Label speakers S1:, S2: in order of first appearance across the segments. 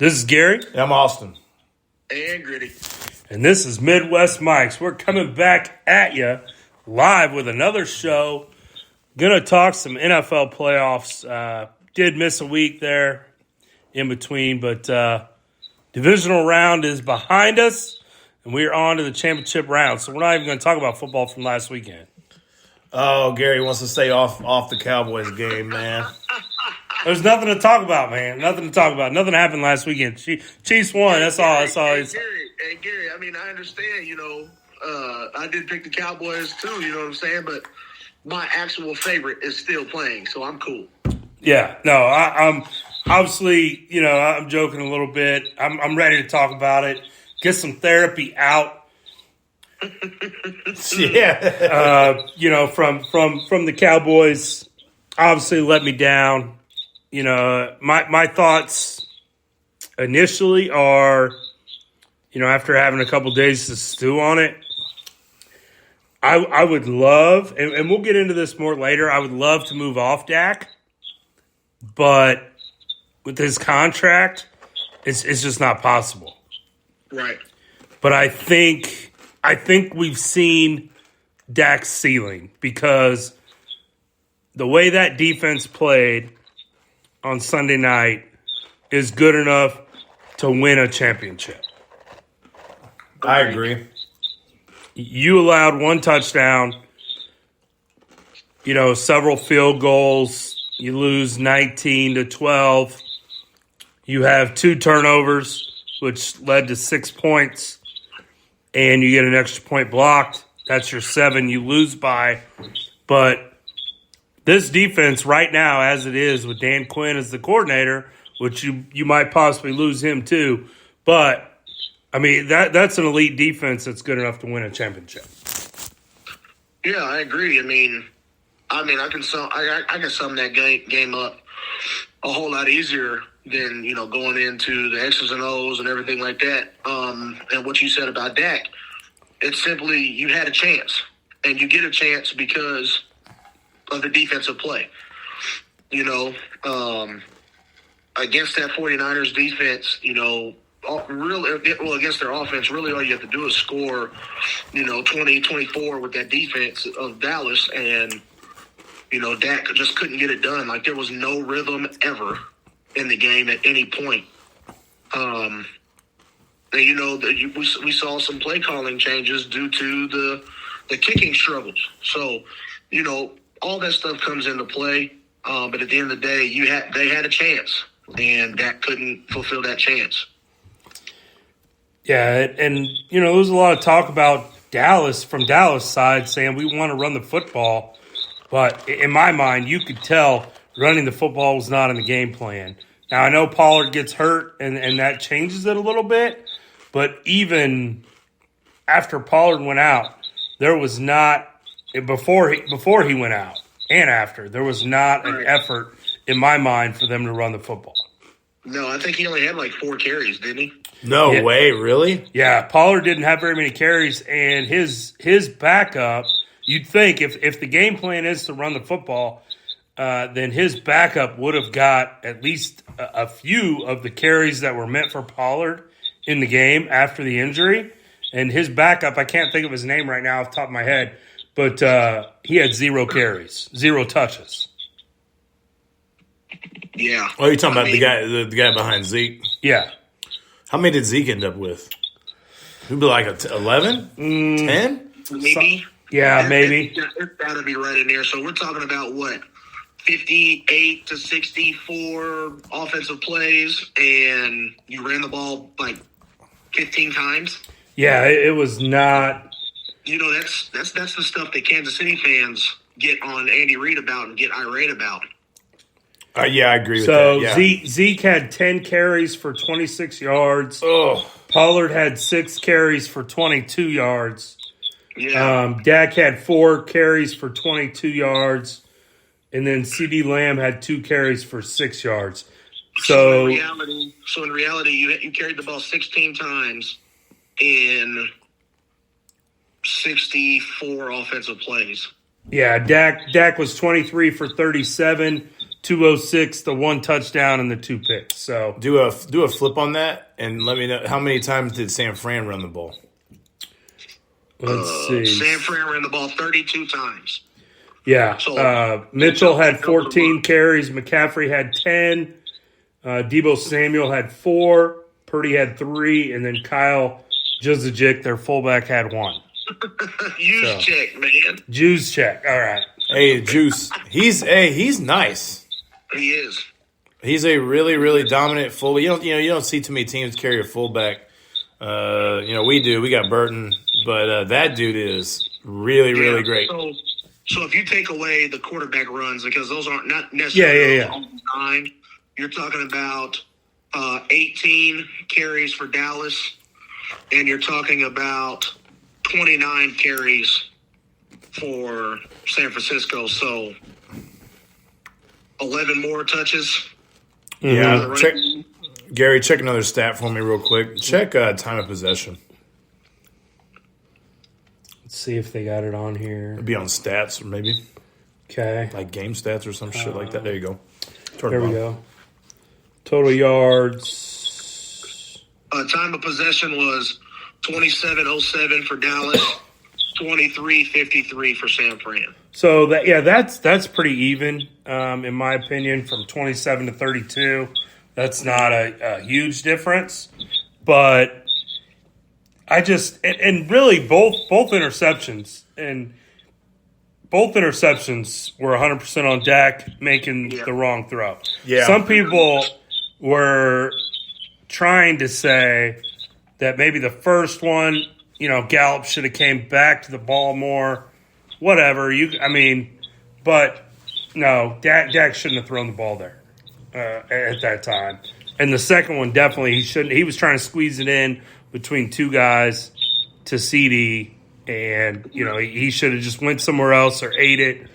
S1: This is Gary.
S2: I'm Austin.
S3: And Gritty.
S1: And this is Midwest Mics. We're coming back at you live with another show. Going to talk some NFL playoffs. Did miss a week there in between, but divisional round is behind us, and we're on to the championship round. So we're not even going to talk about football from last weekend.
S2: Oh, Gary wants to stay off the Cowboys game, man.
S1: There's nothing to talk about, man. Nothing to talk about. Nothing happened last weekend. Chiefs won. That's all.
S3: Gary, I mean, I understand, I did pick the Cowboys too, you know what I'm saying? But my actual favorite is still playing, so I'm cool.
S1: Yeah, no, I'm obviously, I'm joking a little bit. I'm ready to talk about it. Get some therapy out.
S2: Yeah.
S1: From the Cowboys, obviously let me down. My thoughts initially are, after having a couple days to stew on it, I would love, and we'll get into this more later, I would love to move off Dak, but with his contract, it's just not possible.
S3: Right.
S1: But I think we've seen Dak's ceiling because the way that defense played on Sunday night is good enough to win a championship.
S2: I agree.
S1: You allowed one touchdown, several field goals. You lose 19-12. You have 2 turnovers, which led to 6 points, and you get an extra point blocked. That's your 7 you lose by. But this defense right now, as it is with Dan Quinn as the coordinator, which you might possibly lose him too, but I mean that's an elite defense that's good enough to win a championship.
S3: Yeah, I agree. I mean, I can sum that game up a whole lot easier than going into the X's and O's and everything like that. And what you said about Dak, it's simply you had a chance, and you get a chance because of the defensive play. Against that 49ers defense, against their offense, really all you have to do is score, 20-24 with that defense of Dallas, and, Dak just couldn't get it done. Like, there was no rhythm ever in the game at any point. And, we saw some play calling changes due to the kicking struggles. So, all that stuff comes into play. But at the end of the day, they had a chance, and Dak couldn't fulfill that chance.
S1: Yeah, and there was a lot of talk about Dallas from Dallas side saying we want to run the football, but in my mind, you could tell running the football was not in the game plan. Now I know Pollard gets hurt, and that changes it a little bit, but even after Pollard went out, there was not before he went out and after there was not an effort in my mind for them to run the football.
S3: No, I think he only had like 4 carries, didn't he?
S2: No way, really?
S1: Yeah, Pollard didn't have very many carries, and his backup, you'd think if the game plan is to run the football, then his backup would have got at least a few of the carries that were meant for Pollard in the game after the injury. And his backup, I can't think of his name right now off the top of my head, but he had 0 carries, 0 touches.
S3: Yeah.
S2: Oh, you're talking about the guy behind Zeke?
S1: Yeah.
S2: How many did Zeke end up with? He'd be like 11? 10?
S3: Maybe.
S1: Maybe.
S3: It's got to be right in there. So we're talking about what? 58 to 64 offensive plays, and you ran the ball like 15 times.
S1: Yeah, it was not.
S3: That's the stuff that Kansas City fans get on Andy Reid about and get irate about.
S2: Yeah, I agree with
S1: that.
S2: Yeah.
S1: So Zeke had 10 carries for 26 yards.
S2: Oh.
S1: Pollard had 6 carries for 22 yards.
S3: Yeah.
S1: Dak had 4 carries for 22 yards. And then CeeDee Lamb had 2 carries for 6 yards. So
S3: in reality, you carried the ball 16 times in 64 offensive plays.
S1: Yeah, Dak was 23 for 37. 206, the 1 touchdown, and the 2 picks. So
S2: Do a flip on that and let me know how many times did San Fran run the ball?
S1: let's see.
S3: San Fran ran the ball 32 times.
S1: Yeah.
S3: So,
S1: Mitchell had 14 carries. McCaffrey had 10. Debo Samuel had 4. Purdy had 3. And then Kyle Juszczyk, their fullback, had 1.
S3: Check, man.
S1: Juszczyk. All right.
S2: Hey, Juice. He's nice.
S3: He is.
S2: He's a really, really dominant fullback. You don't see too many teams carry a fullback. We do. We got Burton, but that dude is really, really great.
S3: So if you take away the quarterback runs, because those aren't not necessarily all the time, you're talking about 18 carries for Dallas, and you're talking about 29 carries for San Francisco. So 11 more touches.
S2: Yeah. Gary, check another stat for me real quick. Check time of possession.
S1: Let's see if they got it on here.
S2: It'd be on stats, maybe.
S1: Okay.
S2: Like game stats or some shit like that. There you go.
S1: There we go. Total yards.
S3: Time of possession was 27:07 for Dallas, 23:53 for San Fran.
S1: So that's pretty even, in my opinion, from 27 to 32. That's not a huge difference, but I just and really both interceptions were 100% on Dak making the wrong throw.
S2: Yeah.
S1: Some people were trying to say that maybe the first one, Gallup should have came back to the ball more. Whatever but no, Dak shouldn't have thrown the ball there at that time. And the second one, definitely he shouldn't. He was trying to squeeze it in between two guys to CD, and he should have just went somewhere else or ate it.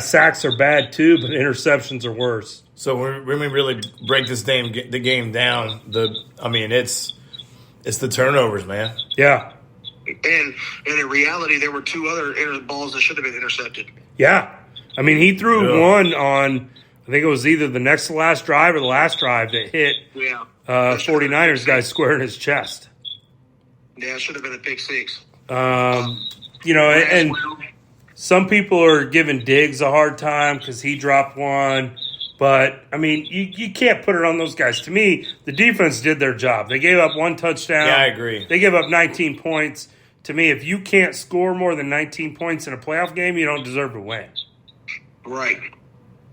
S1: Sacks are bad too, but interceptions are worse.
S2: So when we really break the game down, it's the turnovers, man.
S3: And
S1: Yeah.
S3: in reality, there were two other balls that should have been intercepted.
S1: Yeah. He threw one on, I think it was either the next to last drive or the last drive that hit 49ers guy square in his chest.
S3: Yeah, it should have been a pick six.
S1: And some people are giving Diggs a hard time because he dropped one. But, you can't put it on those guys. To me, the defense did their job. They gave up one touchdown.
S2: Yeah, I agree.
S1: They gave up 19 points. To me, if you can't score more than 19 points in a playoff game, you don't deserve to win.
S3: Right.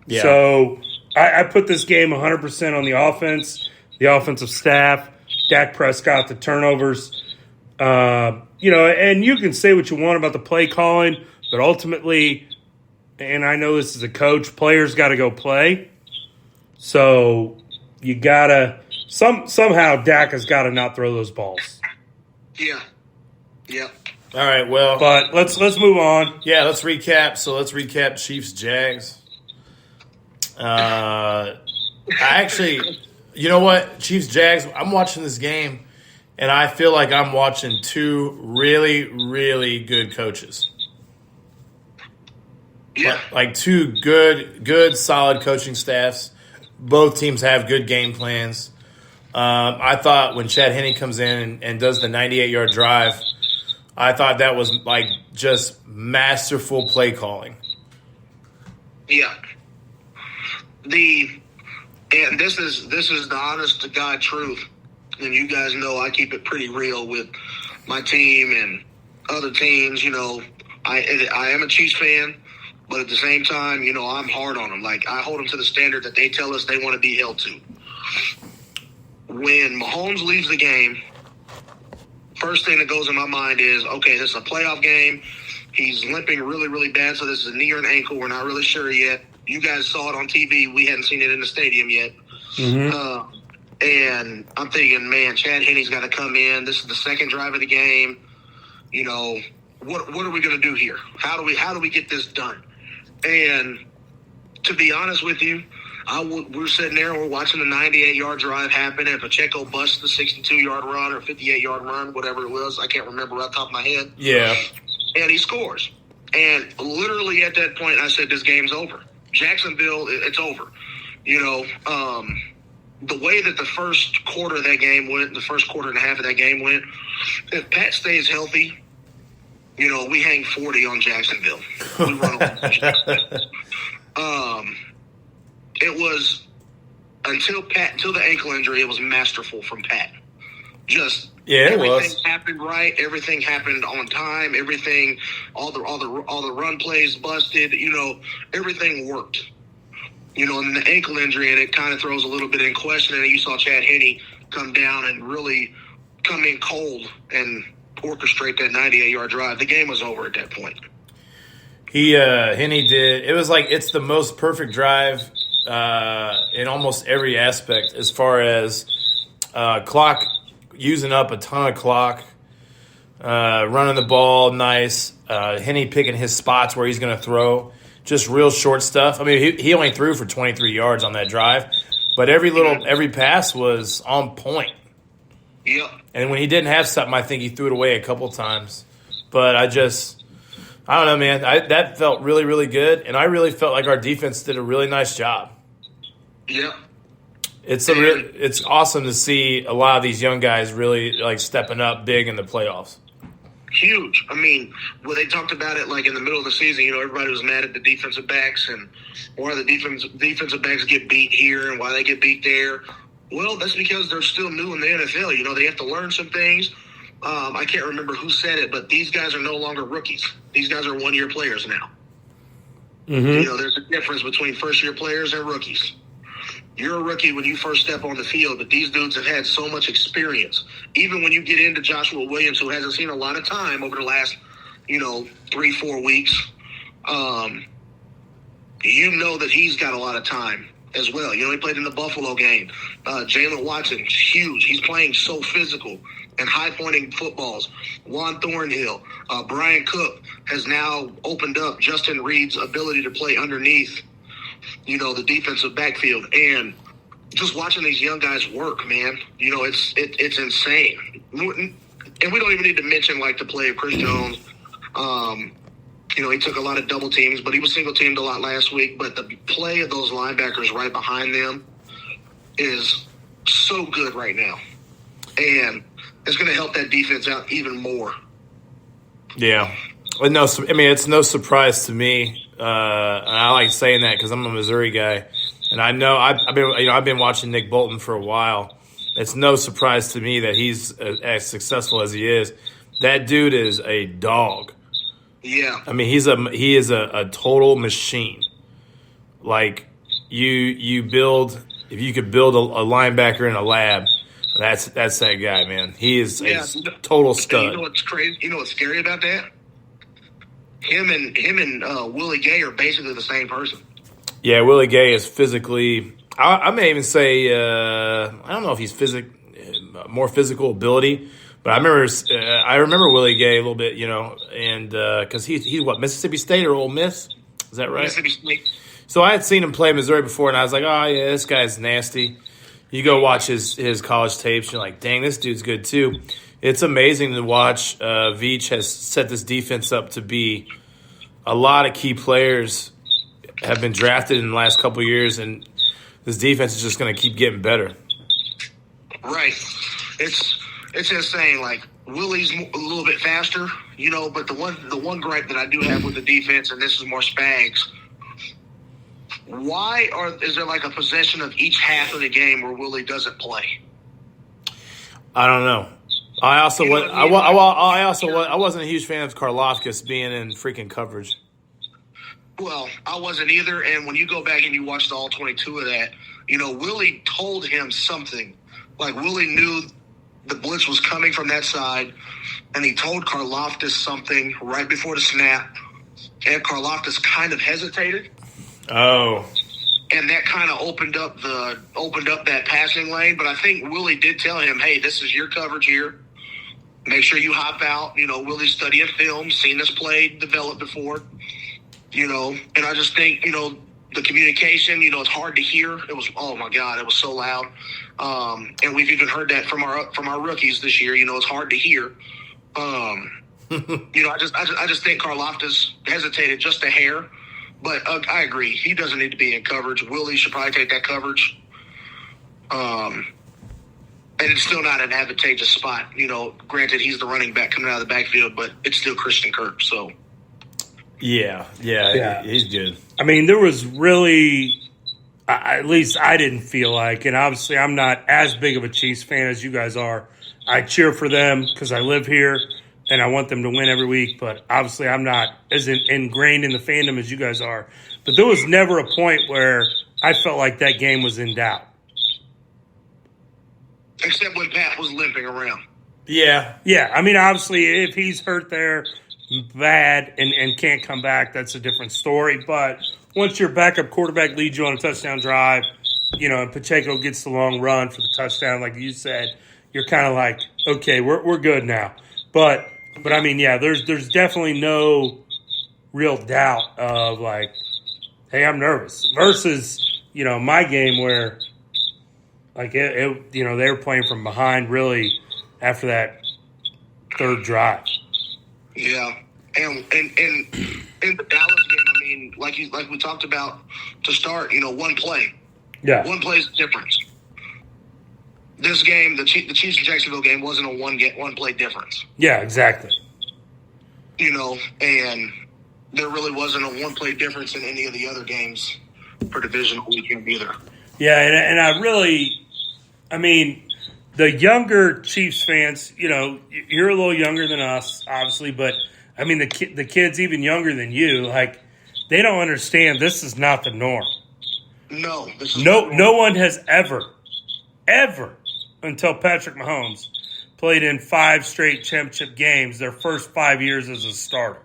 S2: Yeah.
S1: So I put this game 100% on the offense, the offensive staff, Dak Prescott, the turnovers. And you can say what you want about the play calling, but ultimately, and I know this as a coach, players got to go play. So you got to somehow Dak has got to not throw those balls.
S3: Yeah. Yeah.
S2: All right, well.
S1: But let's move on.
S2: Yeah, let's recap. So let's recap Chiefs-Jags. You know what? Chiefs-Jags, I'm watching this game, and I feel like I'm watching two really, really good coaches.
S3: Yeah.
S2: Like two good, solid coaching staffs. Both teams have good game plans. I thought when Chad Henne comes in and does the 98-yard drive, I thought that was like just masterful play calling.
S3: Yeah. And this is the honest to God truth. And you guys know I keep it pretty real with my team and other teams. I am a Chiefs fan, but at the same time, I'm hard on them. Like, I hold them to the standard that they tell us they want to be held to. When Mahomes leaves the game, first thing that goes in my mind is, okay, this is a playoff game. He's limping really, really bad, so this is a knee or an ankle. We're not really sure yet. You guys saw it on TV. We hadn't seen it in the stadium yet.
S1: Mm-hmm.
S3: And I'm thinking, man, Chad Henne's got to come in. This is the second drive of the game. What are we going to do here? How do we get this done? And to be honest with you, we're sitting there and we're watching the 98-yard drive happen, and Pacheco busts the 62-yard run or 58-yard run, whatever it was. I can't remember right off the top of my head.
S2: Yeah.
S3: And he scores. And literally at that point, I said, this game's over. Jacksonville, it's over. The way that the first quarter of that game went, the first quarter and a half of that game went, if Pat stays healthy, we hang 40 on Jacksonville. We run on Jacksonville. It was until the ankle injury, it was masterful from Pat. Just everything happened right. Everything happened on time. Everything, all the run plays busted. Everything worked. And the ankle injury, and it kind of throws a little bit in question. And you saw Chad Henne come down and really come in cold and orchestrate that 98-yard drive. The game was over at that point.
S2: Henne did. It was like it's the most perfect drive in almost every aspect, as far as clock, using up a ton of clock, running the ball nice. Henne picking his spots where he's going to throw. Just real short stuff. I mean, he only threw for 23 yards on that drive, but every pass was on point.
S3: Yep.
S2: And when he didn't have something, I think he threw it away a couple times. But I don't know, man. That felt really, really good, and I really felt like our defense did a really nice job.
S3: Yep.
S2: It's awesome to see a lot of these young guys really like stepping up big in the playoffs.
S3: Huge. I mean, they talked about it like in the middle of the season. Everybody was mad at the defensive backs and why the defensive backs get beat here and why they get beat there. Well, that's because they're still new in the NFL. They have to learn some things. I can't remember who said it, but these guys are no longer rookies. These guys are one-year players now.
S2: Mm-hmm.
S3: There's a difference between first-year players and rookies. You're a rookie when you first step on the field, but these dudes have had so much experience. Even when you get into Joshua Williams, who hasn't seen a lot of time over the last, 3-4 weeks, that he's got a lot of time as well. He played in the Buffalo game. Jalen Watson, huge. He's playing so physical and high-pointing footballs. Juan Thornhill, Brian Cook has now opened up Justin Reed's ability to play underneath the defensive backfield, and just watching these young guys work, man, it's insane. And we don't even need to mention like the play of Chris Jones. He took a lot of double teams, but he was single teamed a lot last week. But the play of those linebackers right behind them is so good right now, and it's going to help that defense out even more.
S2: Yeah. It's no surprise to me. And I like saying that because I'm a Missouri guy, and I know I've been watching Nick Bolton for a while. It's no surprise to me that he's as successful as he is. That dude is a dog.
S3: Yeah.
S2: I mean, he is a total machine. Like you build, if you could build a linebacker in a lab, that's that guy, man. He is a total stud.
S3: You know what's crazy? You know what's scary about that? Him and Willie Gay are basically the same person.
S2: Yeah, Willie Gay is physically. I may even say I don't know if he's more physical ability, but I remember Willie Gay a little bit, and because he's what, Mississippi State or Ole Miss? Is that right?
S3: Mississippi State.
S2: So I had seen him play Missouri before, and I was like, oh yeah, this guy's nasty. You go watch his college tapes, you're like, dang, this dude's good too. It's amazing to watch. Veach has set this defense up to be a lot of key players have been drafted in the last couple of years, and this defense is just going to keep getting better.
S3: Right. It's insane. Like, Willie's a little bit faster, but the one gripe that I do have with the defense, and this is more Spags, is there like a possession of each half of the game where Willie doesn't play?
S2: I don't know. I wasn't a huge fan of Karlaftis being in freaking coverage.
S3: Well, I wasn't either. And when you go back and you watch all 22 of that, Willie told him something. Like, Willie knew the blitz was coming from that side, and he told Karlaftis something right before the snap, and Karlaftis kind of hesitated.
S2: Oh.
S3: And that kind of opened up that passing lane. But I think Willie did tell him, hey, this is your coverage here. Make sure you hop out. Willie's studying film, seen this play develop before. And I just think, the communication, it's hard to hear. It was, oh my God, it was so loud. And we've even heard that from our rookies this year. It's hard to hear. I just think Karlaftis hesitated just a hair. But I agree. He doesn't need to be in coverage. Willie should probably take that coverage. And it's still not an advantageous spot. Granted, he's the running back coming out of the backfield, but it's still Christian Kirk. So,
S2: Yeah, he's good.
S1: I mean, there was really, at least I didn't feel like, and obviously I'm not as big of a Chiefs fan as you guys are. I cheer for them because I live here and I want them to win every week, but obviously I'm not as ingrained in the fandom as you guys are. But there was never a point where I felt like that game was in doubt.
S3: Except when Pat was limping around.
S2: Yeah.
S1: Yeah, I mean, obviously, if he's hurt there bad and can't come back, that's a different story. But once your backup quarterback leads you on a touchdown drive, and Pacheco gets the long run for the touchdown, like you said, you're kind of like, okay, we're good now. But I mean, yeah, there's definitely no real doubt of like, hey, I'm nervous versus my game where. Like, they were playing from behind, really, after that third drive.
S3: Yeah. And in the Dallas game, I mean, like we talked about to start, one play.
S1: Yeah.
S3: One play is the difference. This game, the Chiefs and Jacksonville game, wasn't a one play difference.
S1: Yeah, exactly.
S3: And there really wasn't a one play difference in any of the other games for divisional weekend either.
S1: Yeah, and I mean, the younger Chiefs fans, you're a little younger than us, obviously, but, I mean, the kids even younger than you, like, they don't understand this is not the norm.
S3: No. This is
S1: no one has ever, until Patrick Mahomes, played in 5 straight championship games their first 5 years as a starter.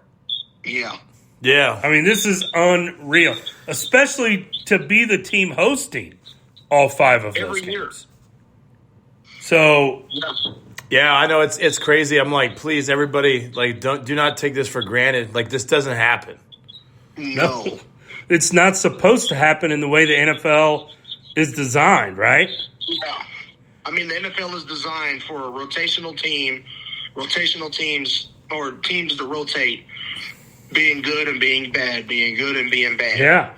S3: Yeah.
S2: Yeah.
S1: I mean, this is unreal, especially to be the team hosting all 5 of those
S3: Every
S1: games.
S3: year.
S1: So,
S2: Yeah, I know it's crazy. I'm like, please, everybody, like, do not take this for granted. Like, this doesn't happen.
S3: No.
S1: It's not supposed to happen in the way the NFL is designed, right?
S3: Yeah. I mean, the NFL is designed for a rotational teams, or teams that rotate, being good and being bad, being good and being bad.
S1: Yeah.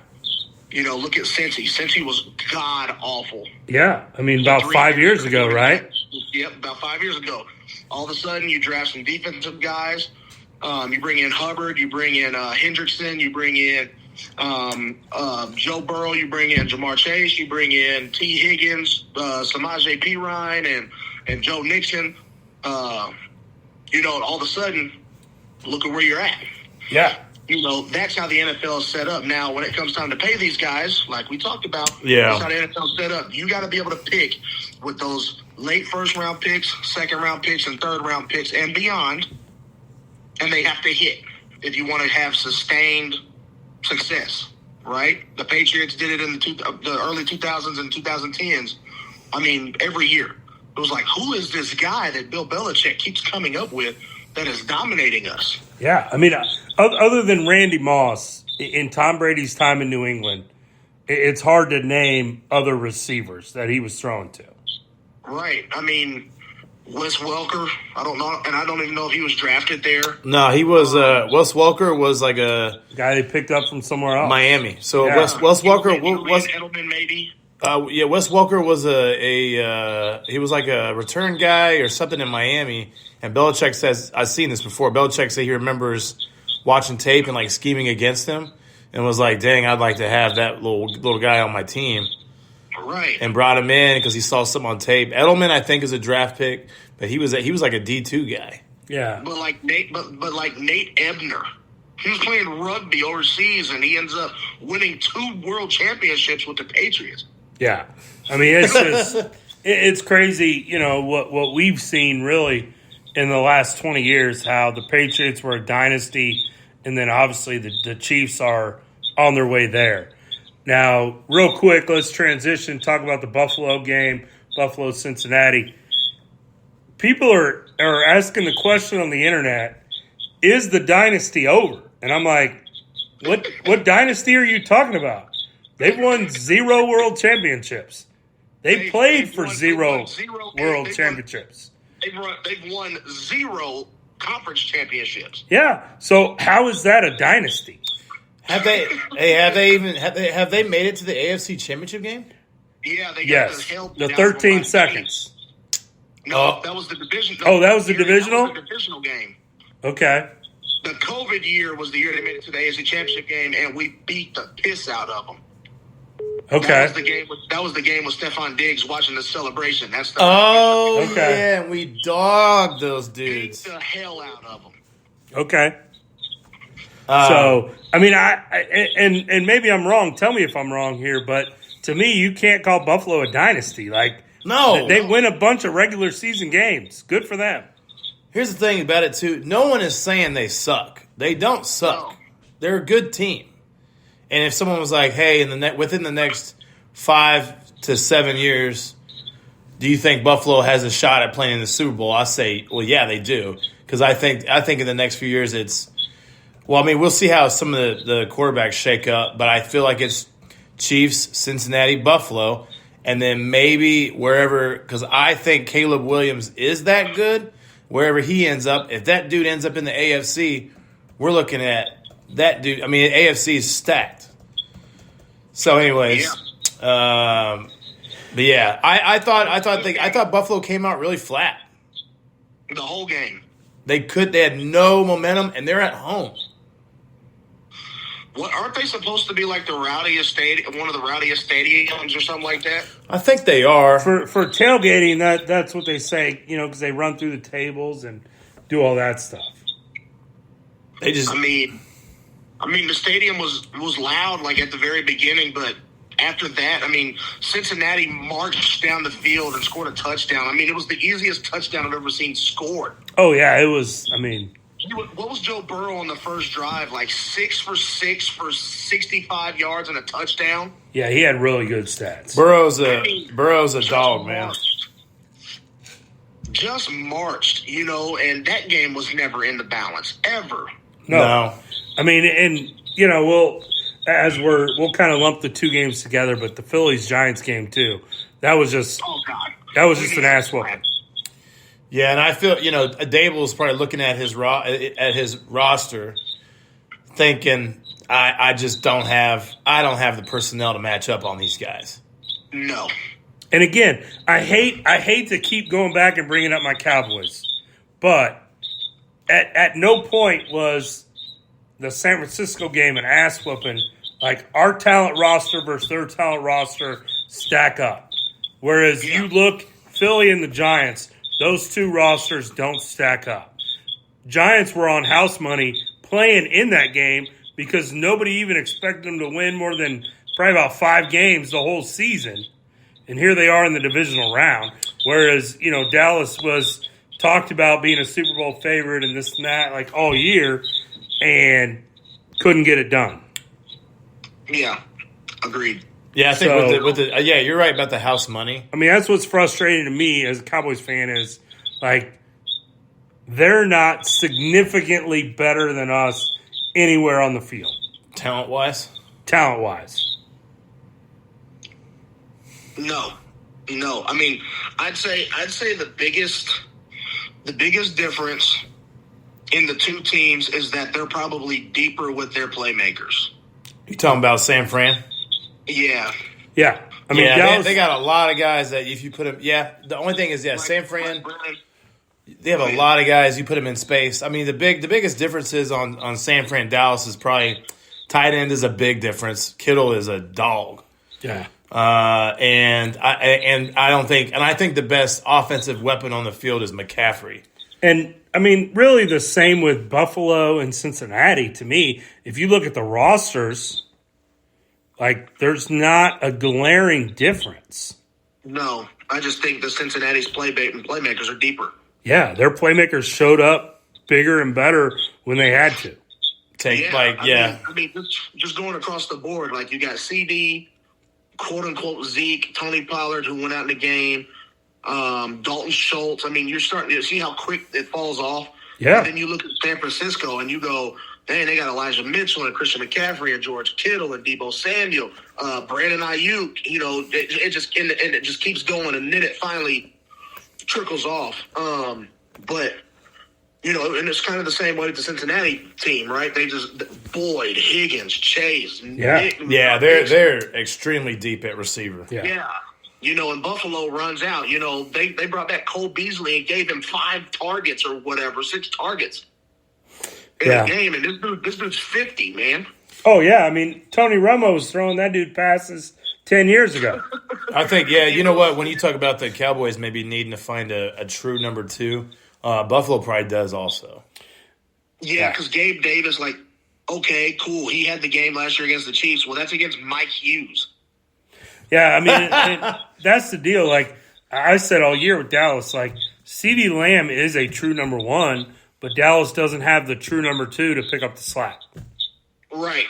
S3: Look at Cincy. Cincy was god-awful.
S1: Yeah. I mean, about 5 years ago, right?
S3: Yep, about 5 years ago. All of a sudden, you draft some defensive guys. You bring in Hubbard. You bring in Hendrickson. You bring in Joe Burrow. You bring in Jamar Chase. You bring in T. Higgins, Samaje Perine, and Joe Nixon. All of a sudden, look at where you're at.
S1: Yeah.
S3: That's how the NFL is set up. Now, when it comes time to pay these guys, like we talked about,
S2: Yeah.
S3: that's how the NFL is set up. You got to be able to pick with those late first-round picks, second-round picks, and third-round picks and beyond, and they have to hit if you want to have sustained success, right? The Patriots did it in the early 2000s and 2010s. I mean, every year. It was like, who is this guy that Bill Belichick keeps coming up with that is dominating us?
S1: Yeah. I mean, other than Randy Moss, in Tom Brady's time in New England, it's hard to name other receivers that he was throwing to.
S3: Right. I mean, Wes Welker, I don't know, and I don't even know if he was drafted there.
S2: No, he was Wes Welker was like a
S1: guy they picked up from somewhere else.
S2: Miami. So
S1: Yeah.
S2: Wes Welker was
S3: Edelman maybe.
S2: Wes Welker was he was like a return guy or something in Miami. And Belichick says, I've seen this before. Belichick said he remembers watching tape and like scheming against him, and was like, "Dang, I'd like to have that little guy on my team."
S3: Right.
S2: And brought him in because he saw something on tape. Edelman, I think, is a draft pick, but he was like a D2 guy.
S1: Yeah.
S3: But like Nate Ebner, he was playing rugby overseas, and he ends up winning 2 world championships with the Patriots.
S1: Yeah. I mean, it's just it's crazy, what we've seen really in the last 20 years, how the Patriots were a dynasty, and then obviously the Chiefs are on their way there. Now, real quick, let's transition, talk about the Buffalo game, Buffalo-Cincinnati. People are asking the question on the internet, is the dynasty over? And I'm like, what dynasty are you talking about? They've won 0 world championships. They played for 0 world championships.
S3: They've won 0 conference championships.
S1: Yeah. So how is that a dynasty?
S2: Have they made it to the AFC Championship game?
S3: Yeah, they got
S1: Yes.
S3: the hell
S1: The
S3: down
S1: 13
S3: by
S1: seconds.
S3: No, that was the division.
S1: Oh, that was the divisional?
S3: That was the divisional game.
S1: Okay.
S3: The COVID year was the year they made it to the AFC Championship game, and we beat the piss out of them.
S1: Okay.
S3: That was the game with Stephon Diggs watching the celebration. That's the
S2: Okay.
S1: Okay.
S2: Yeah, and we dogged those dudes.
S3: beat the hell out of them.
S1: Okay. So, I mean, and maybe I'm wrong. Tell me if I'm wrong here, but to me, you can't call Buffalo a dynasty. Like,
S2: No.
S1: they win a bunch of regular season games. Good for them.
S2: Here's the thing about it, too. No one is saying they suck. They don't suck.
S3: No.
S2: They're a good team. And if someone was like, hey, within the next 5 to 7 years, do you think Buffalo has a shot at playing in the Super Bowl? I say, well, yeah, they do. Because I think in the next few years we'll see how some of the quarterbacks shake up, but I feel like it's Chiefs, Cincinnati, Buffalo, and then maybe wherever, because I think Caleb Williams is that good. Wherever he ends up, if that dude ends up in the AFC, we're looking at that dude. I mean, AFC is stacked. So, anyways, but yeah, I thought Buffalo came out really flat.
S3: The whole game.
S2: They had no momentum, and they're at home.
S3: What aren't they supposed to be like the rowdiest stadium, one of the rowdiest stadiums or something like that?
S2: I think they are.
S1: For tailgating, that's what they say, because they run through the tables and do all that stuff.
S2: They just.
S3: I mean, the stadium was loud like at the very beginning, but after that, I mean, Cincinnati marched down the field and scored a touchdown. I mean, it was the easiest touchdown I've ever seen scored.
S1: Oh yeah, it was. I mean.
S3: What was Joe Burrow on the first drive? Like 6 for 6 for 65 yards and a touchdown?
S1: Yeah, he had really good stats.
S2: Burrow's a dog, man.
S3: Just marched, and that game was never in the balance, ever.
S2: No.
S1: I mean, and, we'll kind of lump the two games together, but the Phillies-Giants game, too. That was just an ass whooping.
S2: Yeah, and I feel Dable is probably looking at his roster, thinking I don't have the personnel to match up on these guys.
S3: No.
S1: And again, I hate to keep going back and bringing up my Cowboys, but at no point was the San Francisco game an ass whooping. Like our talent roster versus their talent roster stack up, whereas you look Philly and the Giants. Those two rosters don't stack up. Giants were on house money playing in that game because nobody even expected them to win more than probably about 5 games the whole season. And here they are in the divisional round. Whereas, Dallas was talked about being a Super Bowl favorite and this and that like all year and couldn't get it done.
S3: Yeah, agreed.
S2: Yeah, I think with the you're right about the house money.
S1: I mean, that's what's frustrating to me as a Cowboys fan is, like, they're not significantly better than us anywhere on the field.
S2: Talent-wise?
S1: Talent-wise.
S3: No. I mean, I'd say the biggest difference in the two teams is that they're probably deeper with their playmakers.
S2: You talking about San Fran?
S3: Yeah.
S1: Yeah. I mean,
S2: they got a lot of guys that if you put them, the only thing is, San Fran, they have a lot of guys, you put them in space. I mean, the biggest difference is on San Fran, Dallas is probably tight end is a big difference. Kittle is a dog.
S1: Yeah.
S2: And I think the best offensive weapon on the field is McCaffrey.
S1: And, I mean, really the same with Buffalo and Cincinnati to me. If you look at the rosters, like, there's not a glaring difference.
S3: No, I just think the Cincinnati's playmakers are deeper.
S1: Yeah, their playmakers showed up bigger and better when they had to.
S3: I mean, just going across the board, like you got CD, quote unquote Zeke, Tony Pollard, who went out in the game, Dalton Schultz. I mean, you're starting to see how quick it falls off.
S1: Yeah.
S3: And then you look at San Francisco and you go, dang, they got Elijah Mitchell and Christian McCaffrey and George Kittle and Deebo Samuel, Brandon Ayuk. It just keeps going, and then it finally trickles off. But And it's kind of the same way with the Cincinnati team, right? They just Boyd, Higgins, Chase, Nick,
S2: they're extremely deep at receiver.
S3: Yeah. And Buffalo runs out. They brought back Cole Beasley and gave him 5 targets or whatever, 6 targets in a game, and this dude's 50, man.
S1: Oh yeah, I mean Tony Romo was throwing that dude passes 10 years ago.
S2: I think, you know what? When you talk about the Cowboys maybe needing to find a true number 2, Buffalo probably does also.
S3: Yeah, because Gabe Davis, okay, cool. He had the game last year against the Chiefs. Well, that's against Mike Hughes.
S1: Yeah, I mean, that's the deal. Like I said all year with Dallas, CeeDee Lamb is a true number 1, but Dallas doesn't have the true number 2 to pick up the slack.
S3: Right.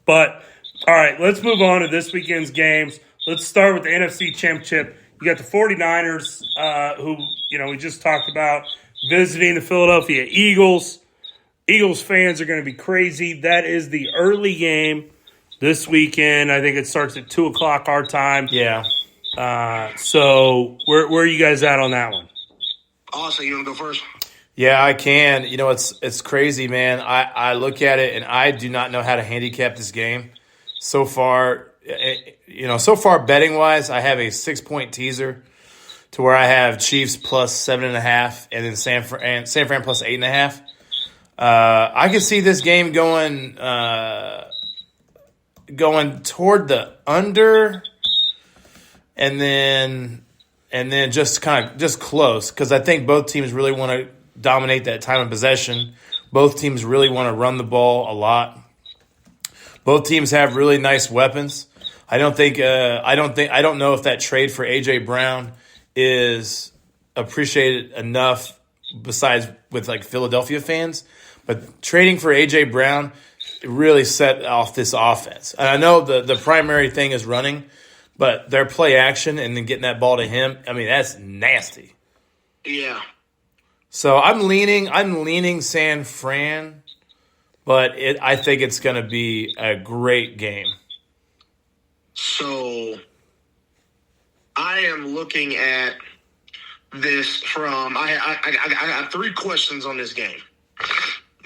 S1: But, all right, let's move on to this weekend's games. Let's start with the NFC Championship. You got the 49ers, who, we just talked about, visiting the Philadelphia Eagles. Eagles fans are going to be crazy. That is the early game this weekend. I think it starts at 2 o'clock our time.
S2: Yeah.
S1: So where are you guys at on that one?
S3: Austin, you want to go first?
S2: Yeah, I can. It's crazy, man. I look at it, and I do not know how to handicap this game. So far, betting-wise, I have a 6-point teaser to where I have Chiefs plus 7.5 and then San Fran plus 8.5. I can see this game going toward the under, and then just close, because I think both teams really want to dominate that time of possession. Both teams really want to run the ball a lot. Both teams have really nice weapons. I don't know if that trade for AJ Brown is appreciated enough besides with Philadelphia fans, but trading for AJ Brown really set off this offense. And I know the primary thing is running, but their play action and then getting that ball to him, I mean, that's nasty.
S3: Yeah.
S2: So I'm leaning San Fran, but I think it's going to be a great game.
S3: So I am looking at this from I got 3 questions on this game.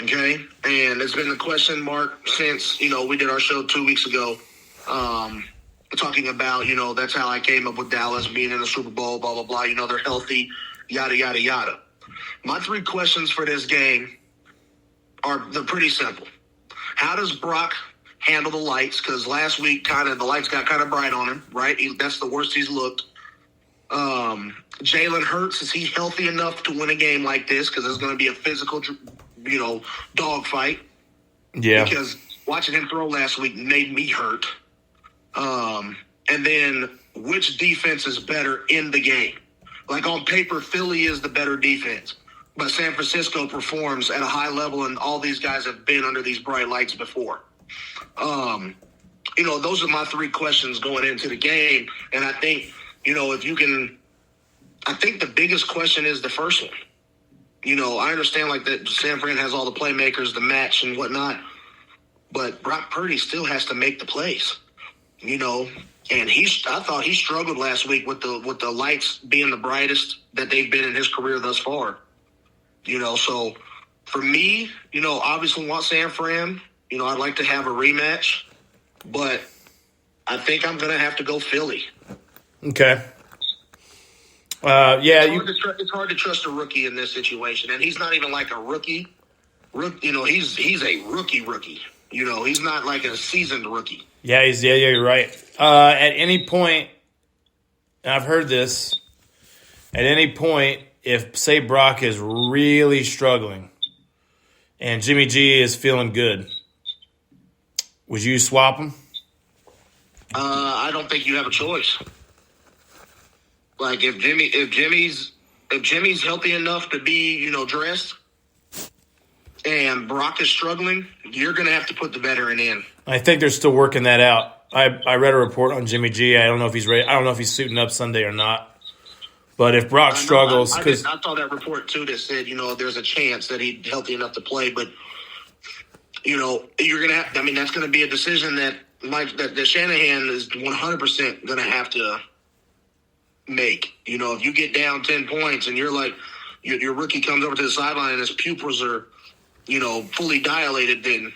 S3: Okay? And it's been the question mark since, we did our show 2 weeks ago. Talking about, that's how I came up with Dallas being in the Super Bowl, blah, blah, blah. They're healthy, yada, yada, yada. My 3 questions for this game they're pretty simple. How does Brock handle the lights? Because last week, the lights got kind of bright on him, right? That's the worst he's looked. Jalen Hurts, is he healthy enough to win a game like this? Because it's going to be a physical, dogfight.
S2: Yeah.
S3: Because watching him throw last week made me hurt. And then which defense is better in the game? On paper, Philly is the better defense. But San Francisco performs at a high level, and all these guys have been under these bright lights before. Those are my 3 questions going into the game. And I think, if you can – I think the biggest question is the first one. I understand that San Fran has all the playmakers, the match and whatnot, but Brock Purdy still has to make the plays, And I thought he struggled last week with the lights being the brightest that they've been in his career thus far. So for me, obviously want San Fran. I'd like to have a rematch, but I think I'm going to have to go Philly.
S2: Okay.
S3: It's hard to trust a rookie in this situation, and he's not even like a rookie. He's a rookie. He's not like a seasoned rookie.
S2: Yeah, you're right. At any point, and I've heard this, at any point, if, say, Brock is really struggling and Jimmy G is feeling good, would you swap him?
S3: I don't think you have a choice. If Jimmy's healthy enough to be, dressed, and Brock is struggling, you're going to have to put the veteran in.
S2: I think they're still working that out. I read a report on Jimmy G. I don't know if he's ready. I don't know if he's suiting up Sunday or not. But if Brock struggles, because
S3: I saw that report too that said there's a chance that he's healthy enough to play, but you're gonna have. I mean, that's going to be a decision that that Shanahan is 100% going to have to make. If you get down 10 points and you're like, your rookie comes over to the sideline and his pupils are, fully dilated, then,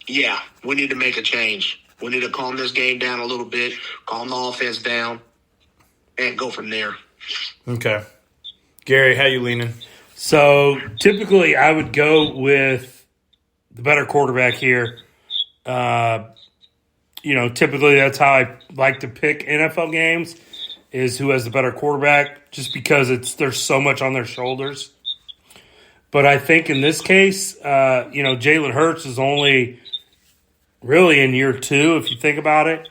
S3: yeah, we need to make a change. We need to calm this game down a little bit, calm the offense down, and go from there.
S2: Okay. Gary, how you leaning?
S1: So typically I would go with the better quarterback here. Typically that's how I like to pick NFL games, is who has the better quarterback, just because there's so much on their shoulders. But I think in this case, Jalen Hurts is only really in year 2, if you think about it.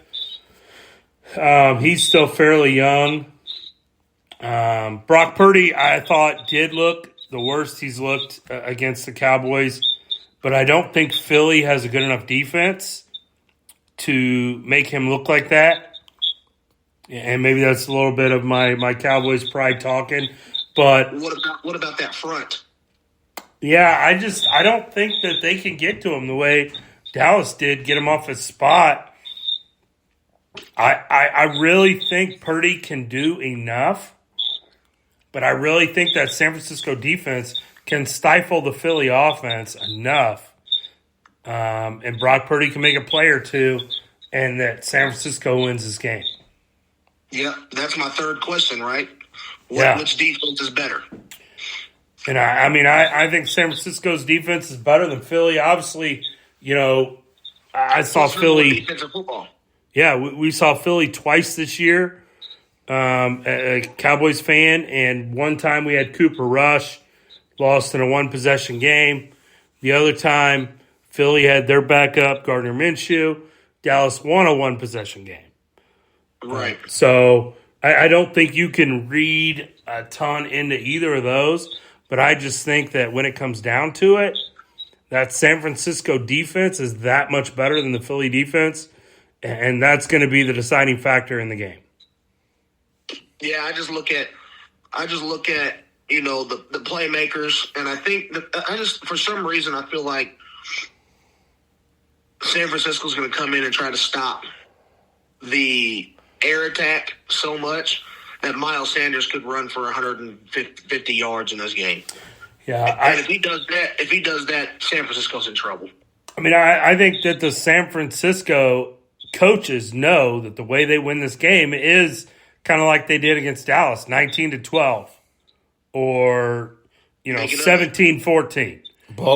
S1: He's still fairly young. Brock Purdy, I thought, did look the worst he's looked against the Cowboys, but I don't think Philly has a good enough defense to make him look like that. And maybe that's a little bit of my Cowboys pride talking. But
S3: what about that front?
S1: Yeah, I don't think that they can get to him the way Dallas did, get him off his spot. I really think Purdy can do enough, but I really think that San Francisco defense can stifle the Philly offense enough, and Brock Purdy can make a play or two, and that San Francisco wins this game.
S3: Yeah, that's my third question, right? Which defense is better?
S1: And I think San Francisco's defense is better than Philly. Obviously, I saw Philly.
S3: Defensive football.
S1: Yeah, we saw Philly twice this year. A Cowboys fan, and one time we had Cooper Rush, lost in a one-possession game. The other time, Philly had their backup, Gardner Minshew. Dallas won a one-possession game.
S3: Right.
S1: So I don't think you can read a ton into either of those, but I just think that when it comes down to it, that San Francisco defense is that much better than the Philly defense, and that's going to be the deciding factor in the game.
S3: Yeah, I just look at the playmakers, and I think for some reason I feel like San Francisco's going to come in and try to stop the air attack so much that Miles Sanders could run for 150 yards in this game.
S1: Yeah,
S3: and if he does that, San Francisco's in trouble.
S1: I think that the San Francisco coaches know that the way they win this game is kind of like they did against Dallas, 19-12, or 17-14.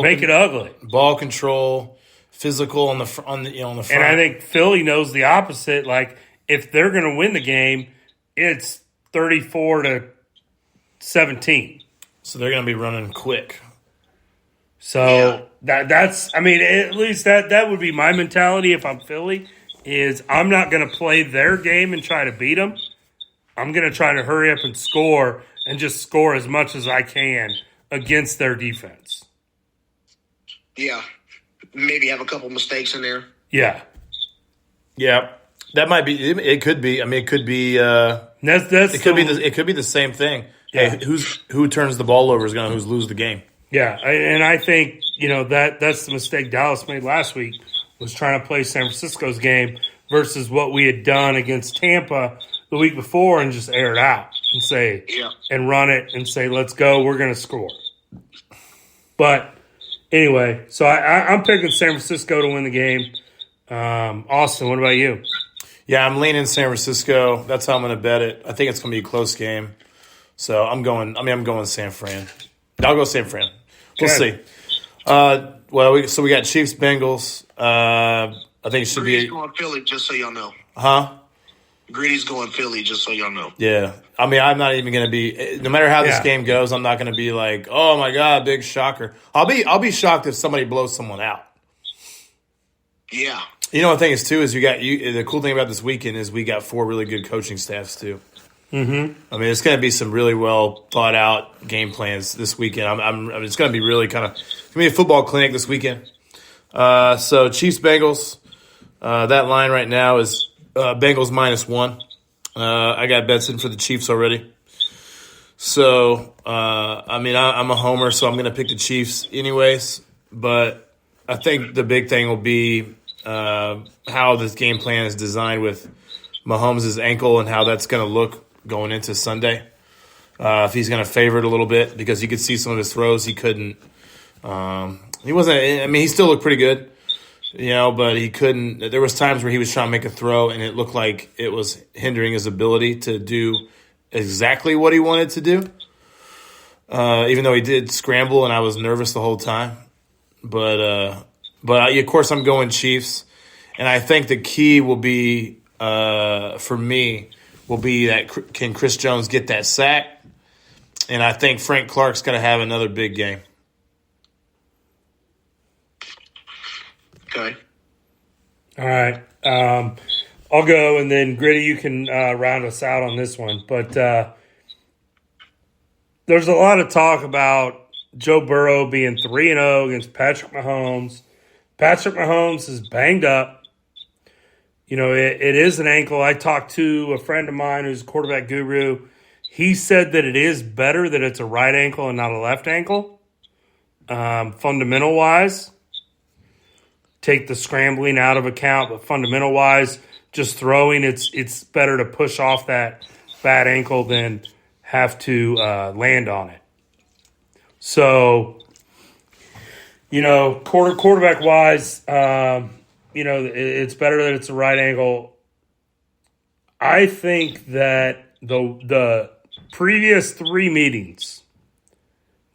S1: Make it ugly.
S2: Ball control, physical on the front.
S1: And I think Philly knows the opposite. Like, if they're going to win the game, it's 34-17.
S2: So they're going to be running quick.
S1: So that's at least that would be my mentality if I'm Philly, is I'm not going to play their game and try to beat them. I'm going to try to hurry up and score, and just score as much as I can against their defense.
S3: Yeah. Maybe have a couple mistakes in there.
S1: Yeah.
S2: Yeah. That might be. It could be. It could be. It could be the same thing.
S1: Yeah.
S2: Hey, who turns the ball over is going to lose the game.
S1: Yeah, and I think that's the mistake Dallas made last week, was trying to play San Francisco's game versus what we had done against Tampa the week before, and just air it out and say and run it and say, let's go, we're going to score. But anyway, so I'm picking San Francisco to win the game. Austin, what about you?
S2: Yeah, I'm leaning San Francisco. That's how I'm going to bet it. I think it's going to be a close game. So I'm going San Fran. I'll go San Fran. We'll see. We got Chiefs, Bengals. I think it should
S3: Greedy's going Philly, just so y'all know.
S2: Huh?
S3: Greedy's going Philly, just so y'all know.
S2: Yeah. I'm not even going to be – no matter how this game goes, I'm not going to be like, oh, my God, big shocker. I'll be shocked if somebody blows someone out.
S3: Yeah.
S2: You know, the thing is, too, is the cool thing about this weekend is we got 4 really good coaching staffs, too.
S1: Mm-hmm.
S2: It's going to be some really well thought out game plans this weekend. It's going to be really kind of going to be a football clinic this weekend. So Chiefs Bengals. That line right now is Bengals -1. I got bets in for the Chiefs already. So I'm a homer, so I'm going to pick the Chiefs anyways. But I think the big thing will be how this game plan is designed with Mahomes' ankle and how that's going to look going into Sunday. if he's going to favor it a little bit, because you could see some of his throws he couldn't. He wasn't. I mean, he still looked pretty good, but he couldn't. There was times where he was trying to make a throw, and it looked like it was hindering his ability to do exactly what he wanted to do. Even though he did scramble, and I was nervous the whole time. But of course, I'm going Chiefs, and I think the key will be for me will be that can Chris Jones get that sack, and I think Frank Clark's going to have another big game.
S3: Okay.
S1: All right. I'll go, and then Gritty, you can round us out on this one. But there's a lot of talk about Joe Burrow being 3-0 against Patrick Mahomes. Patrick Mahomes is banged up. It is an ankle. I talked to a friend of mine who's a quarterback guru. He said that it is better that it's a right ankle and not a left ankle, fundamental-wise. Take the scrambling out of account, but fundamental-wise, just throwing, it's better to push off that bad ankle than have to land on it. So, quarterback-wise, it's better that it's a right ankle. I think that the previous 3 meetings,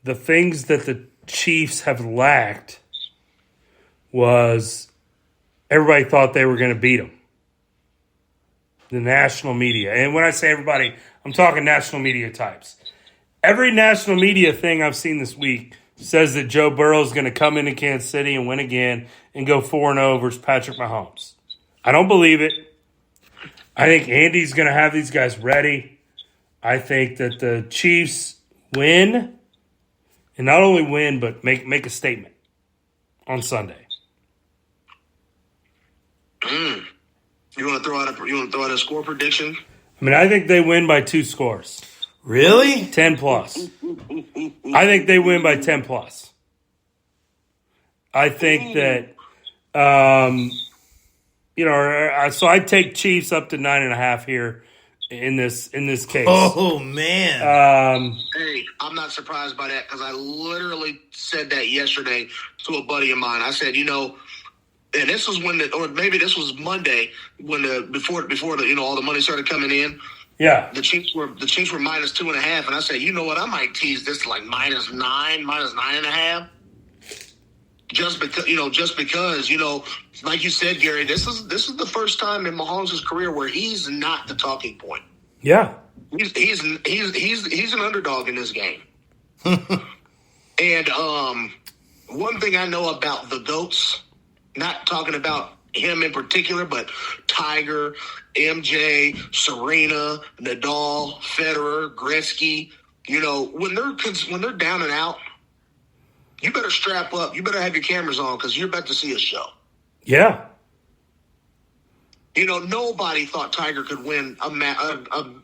S1: the things that the Chiefs have lacked was everybody thought they were going to beat them. The national media. And when I say everybody, I'm talking national media types. Every national media thing I've seen this week says that Joe Burrow is going to come into Kansas City and win again and go 4-0 versus Patrick Mahomes. I don't believe it. I think Andy's going to have these guys ready. I think that the Chiefs win, and not only win, but make a statement on Sunday.
S3: You want to throw out a score prediction?
S1: I mean, I think they win by 2 scores.
S2: Really?
S1: 10 plus. I think they win by 10 plus. I think that, so I'd take Chiefs up to 9.5 here in this case.
S2: Oh, man.
S3: Hey, I'm not surprised by that, because I literally said that yesterday to a buddy of mine. I said, and this was or maybe this was Monday when before all the money started coming in.
S1: Yeah,
S3: the Chiefs were -2.5, and I said, you know what, I might tease this to like -9, -9.5, just because like you said, Gary, this is the first time in Mahomes' career where he's not the talking point.
S1: Yeah,
S3: he's an underdog in this game. And one thing I know about the GOATs. Not talking about him in particular, but Tiger, MJ, Serena, Nadal, Federer, Gretzky. When they're down and out, you better strap up. You better have your cameras on, because you're about to see a show.
S1: Yeah.
S3: Nobody thought Tiger could win a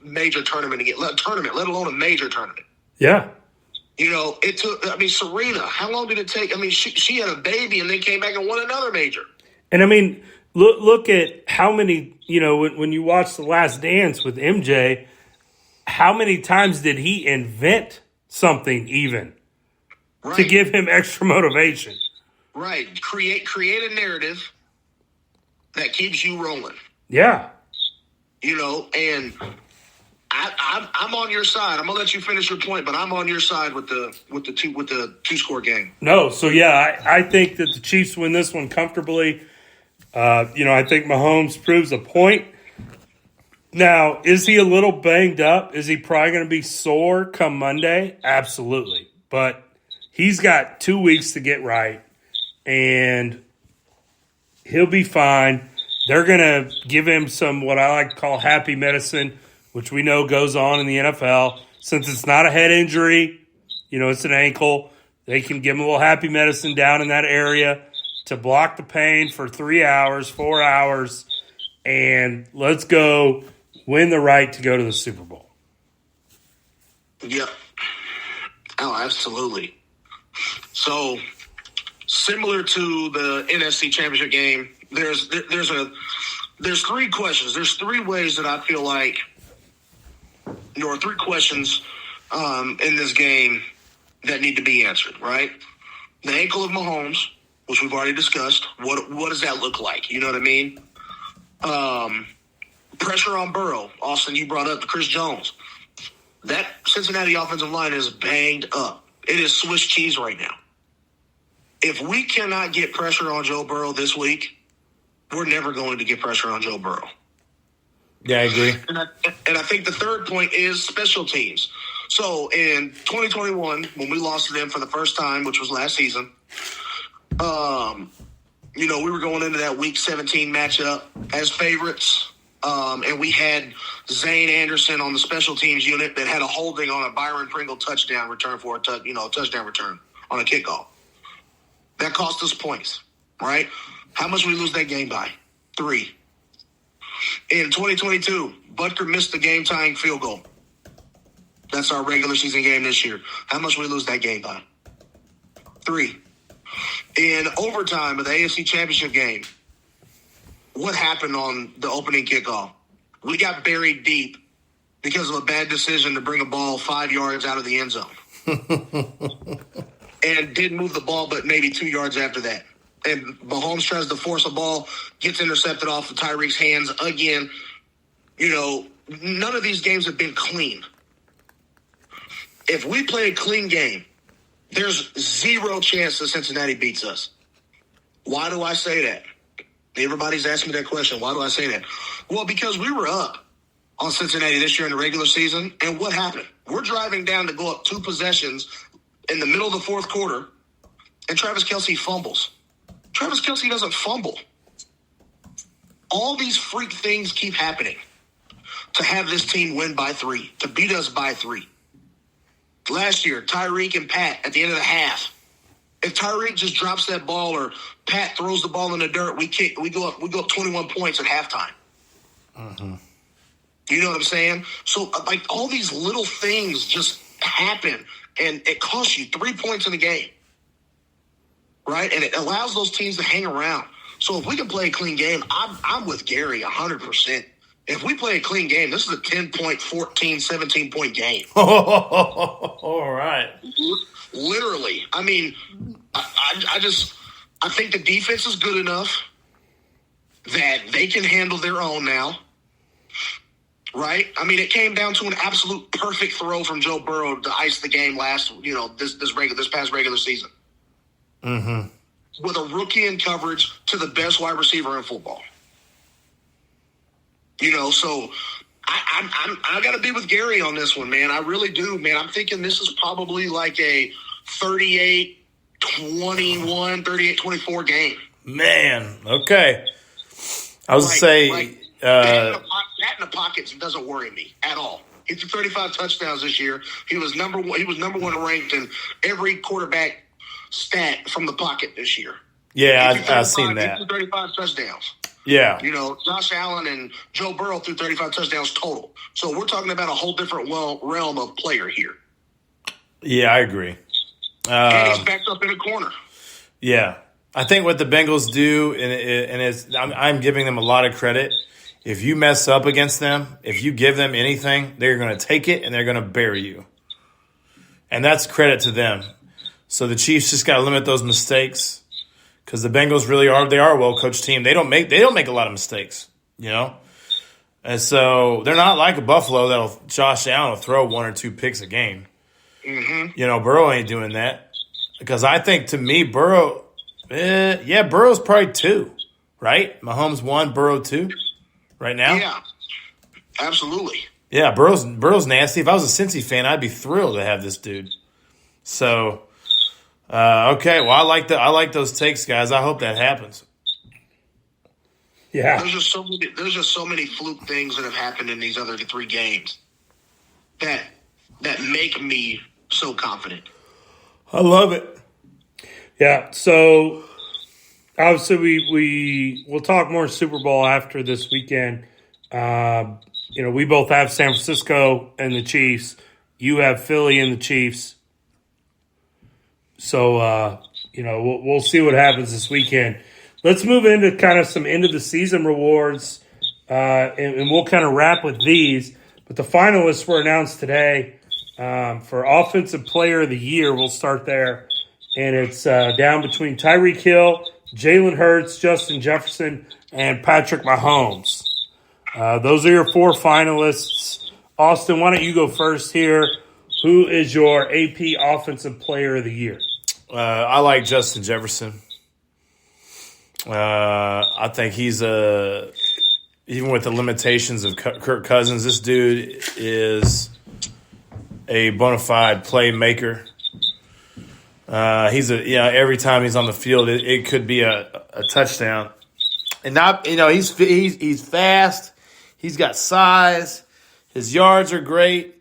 S3: major tournament again, let alone a major tournament.
S1: Yeah.
S3: It took, Serena, how long did it take? She had a baby and then came back and won another major.
S1: And look at how many, when you watch The Last Dance with MJ, how many times did he invent something even to give him extra motivation?
S3: Right. Create a narrative that keeps you rolling.
S1: Yeah.
S3: And I'm on your side. I'm gonna let you finish your point, but I'm on your side with the 2-score game.
S1: No, so yeah, I think that the Chiefs win this one comfortably. I think Mahomes proves a point. Now, is he a little banged up? Is he probably going to be sore come Monday? Absolutely, but he's got 2 weeks to get right, and he'll be fine. They're going to give him some what I like to call happy medicine, which we know goes on in the NFL. Since it's not a head injury, it's an ankle, they can give him a little happy medicine down in that area to block the pain for 3 hours, 4 hours, and let's go win the right to go to the Super Bowl.
S3: Yep. Oh, absolutely. So, similar to the NFC Championship game, there's 3 questions. There's 3 ways that I feel like, or 3 questions in this game that need to be answered, right? The ankle of Mahomes, which we've already discussed. What does that look like? You know what I mean? Pressure on Burrow. Austin, you brought up Chris Jones. That Cincinnati offensive line is banged up. It is Swiss cheese right now. If we cannot get pressure on Joe Burrow this week, we're never going to get pressure on Joe Burrow.
S2: Yeah, I agree.
S3: And I think the third point is special teams. So in 2021, when we lost to them for the first time, which was last season, we were going into that Week 17 matchup as favorites, and we had Zane Anderson on the special teams unit that had a holding on a Byron Pringle touchdown return for a touchdown return on a kickoff. That cost us points, right? How much we lose that game by? 3. In 2022, Butker missed the game-tying field goal. That's our regular season game this year. How much we lose that game by? 3. In overtime of the AFC Championship game, what happened on the opening kickoff? We got buried deep because of a bad decision to bring a ball 5 yards out of the end zone. And didn't move the ball but maybe 2 yards after that. And Mahomes tries to force a ball, gets intercepted off of Tyreek's hands again. None of these games have been clean. If we play a clean game, there's zero chance that Cincinnati beats us. Why do I say that? Everybody's asking me that question. Why do I say that? Well, because we were up on Cincinnati this year in the regular season, and what happened? We're driving down to go up 2 possessions in the middle of the fourth quarter, and Travis Kelce fumbles. Travis Kelce doesn't fumble. All these freak things keep happening to have this team win by 3, to beat us by 3. Last year, Tyreek and Pat at the end of the half. If Tyreek just drops that ball or Pat throws the ball in the dirt, we go up 21 points at halftime.
S2: Mm-hmm.
S3: You know what I'm saying? So, all these little things just happen, and it costs you 3 points in the game, right? And it allows those teams to hang around. So if we can play a clean game, I'm with Gary 100%. If we play a clean game, this is a 10-point, 14, 17-point game.
S2: All right.
S3: Literally. I mean, I think the defense is good enough that they can handle their own now. Right? I mean, it came down to an absolute perfect throw from Joe Burrow to ice the game this past regular season.
S2: Mm-hmm.
S3: With a rookie in coverage to the best wide receiver in football. So I got to be with Gary on this one, man. I really do, man. I'm thinking this is probably like a 38-21, 38-24 game.
S2: Man, okay. I was say
S3: that in the pockets doesn't worry me at all. He threw 35 touchdowns this year. He was number one ranked in every quarterback stat from the pocket this year.
S2: Yeah, I've seen that.
S3: He threw 35 touchdowns.
S2: Yeah.
S3: Josh Allen and Joe Burrow threw 35 touchdowns total. So we're talking about a whole different realm of player here.
S2: Yeah, I agree.
S3: And he's backed up in a corner.
S2: Yeah. I think what the Bengals do, and I'm giving them a lot of credit. If you mess up against them, if you give them anything, they're going to take it and they're going to bury you. And that's credit to them. So the Chiefs just got to limit those mistakes. Because the Bengals really are a well-coached team. They don't make a lot of mistakes, And so they're not like a Buffalo Josh Allen will throw 1 or 2 picks a game.
S3: Mm-hmm.
S2: Burrow ain't doing that. Because I think, to me, Burrow, Burrow's probably 2, right? Mahomes 1, Burrow 2 right now?
S3: Yeah, absolutely.
S2: Yeah, Burrow's nasty. If I was a Cincy fan, I'd be thrilled to have this dude. So... okay, well, I like those takes, guys. I hope that happens.
S1: Yeah,
S3: there's just so many fluke things that have happened in these other 3 games that make me so confident.
S2: I love it.
S1: Yeah. So obviously we'll talk more Super Bowl after this weekend. We both have San Francisco and the Chiefs. You have Philly and the Chiefs. So, we'll see what happens this weekend. Let's move into kind of some end-of-the-season rewards, and we'll kind of wrap with these. But the finalists were announced today. For Offensive Player of the Year, we'll start there. And it's down between Tyreek Hill, Jalen Hurts, Justin Jefferson, and Patrick Mahomes. Those are your 4 finalists. Austin, why don't you go first here? Who is your AP Offensive Player of the Year?
S2: I like Justin Jefferson. I think he's even with the limitations of Kirk Cousins, this dude is a bona fide playmaker. Every time he's on the field, it could be a touchdown. And he's fast. He's got size. His yards are great.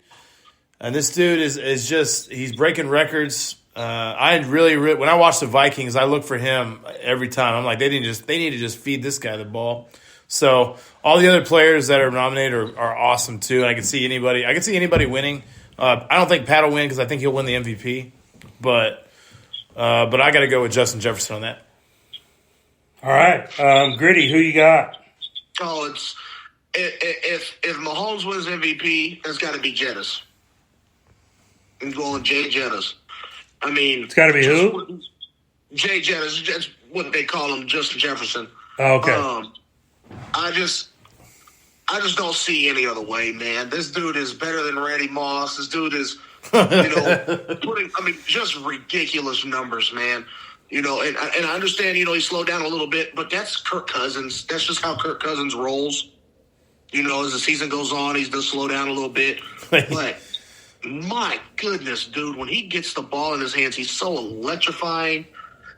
S2: And this dude is just, he's breaking records. When I watch the Vikings, I look for him every time. I'm like, they need to just feed this guy the ball. So all the other players that are nominated are awesome too. And I can see anybody winning. I don't think Pat will win because I think he'll win the MVP. But I got to go with Justin Jefferson on that.
S1: All right, Gritty, who you got?
S3: Oh, it's if Mahomes wins MVP, it's got to be Jettis. I'm going Jay Jettis. I mean,
S1: it's got to be who?
S3: Jay Jettis. That's what they call him, Justin Jefferson.
S1: Oh, okay.
S3: I just don't see any other way, man. This dude is better than Randy Moss. This dude is, just ridiculous numbers, man. And I understand, he slowed down a little bit, but that's Kirk Cousins. That's just how Kirk Cousins rolls. As the season goes on, he's going to slow down a little bit. But my goodness, dude, when he gets the ball in his hands, he's so electrifying.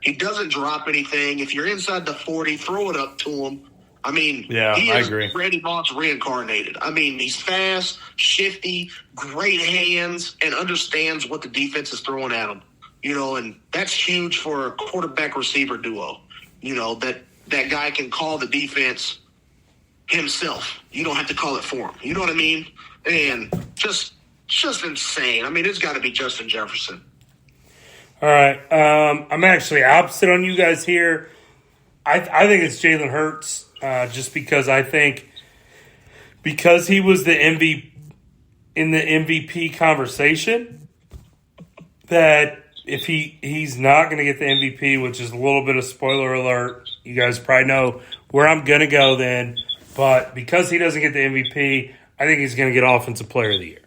S3: He doesn't drop anything. If you're inside the 40, throw it up to him. I mean, he is Randy Moss reincarnated. I mean, he's fast, shifty, great hands, and understands what the defense is throwing at him. And that's huge for a quarterback-receiver duo. That guy can call the defense himself. You don't have to call it for him. You know what I mean? And just insane. I mean, it's got to be Justin Jefferson.
S1: All right. I'm actually opposite on you guys here. I think it's Jalen Hurts. Just because I think because he was the MVP in the MVP conversation, that if he's not going to get the MVP, which is a little bit of spoiler alert, you guys probably know where I'm going to go then. But because he doesn't get the MVP, I think he's going to get Offensive Player of the Year.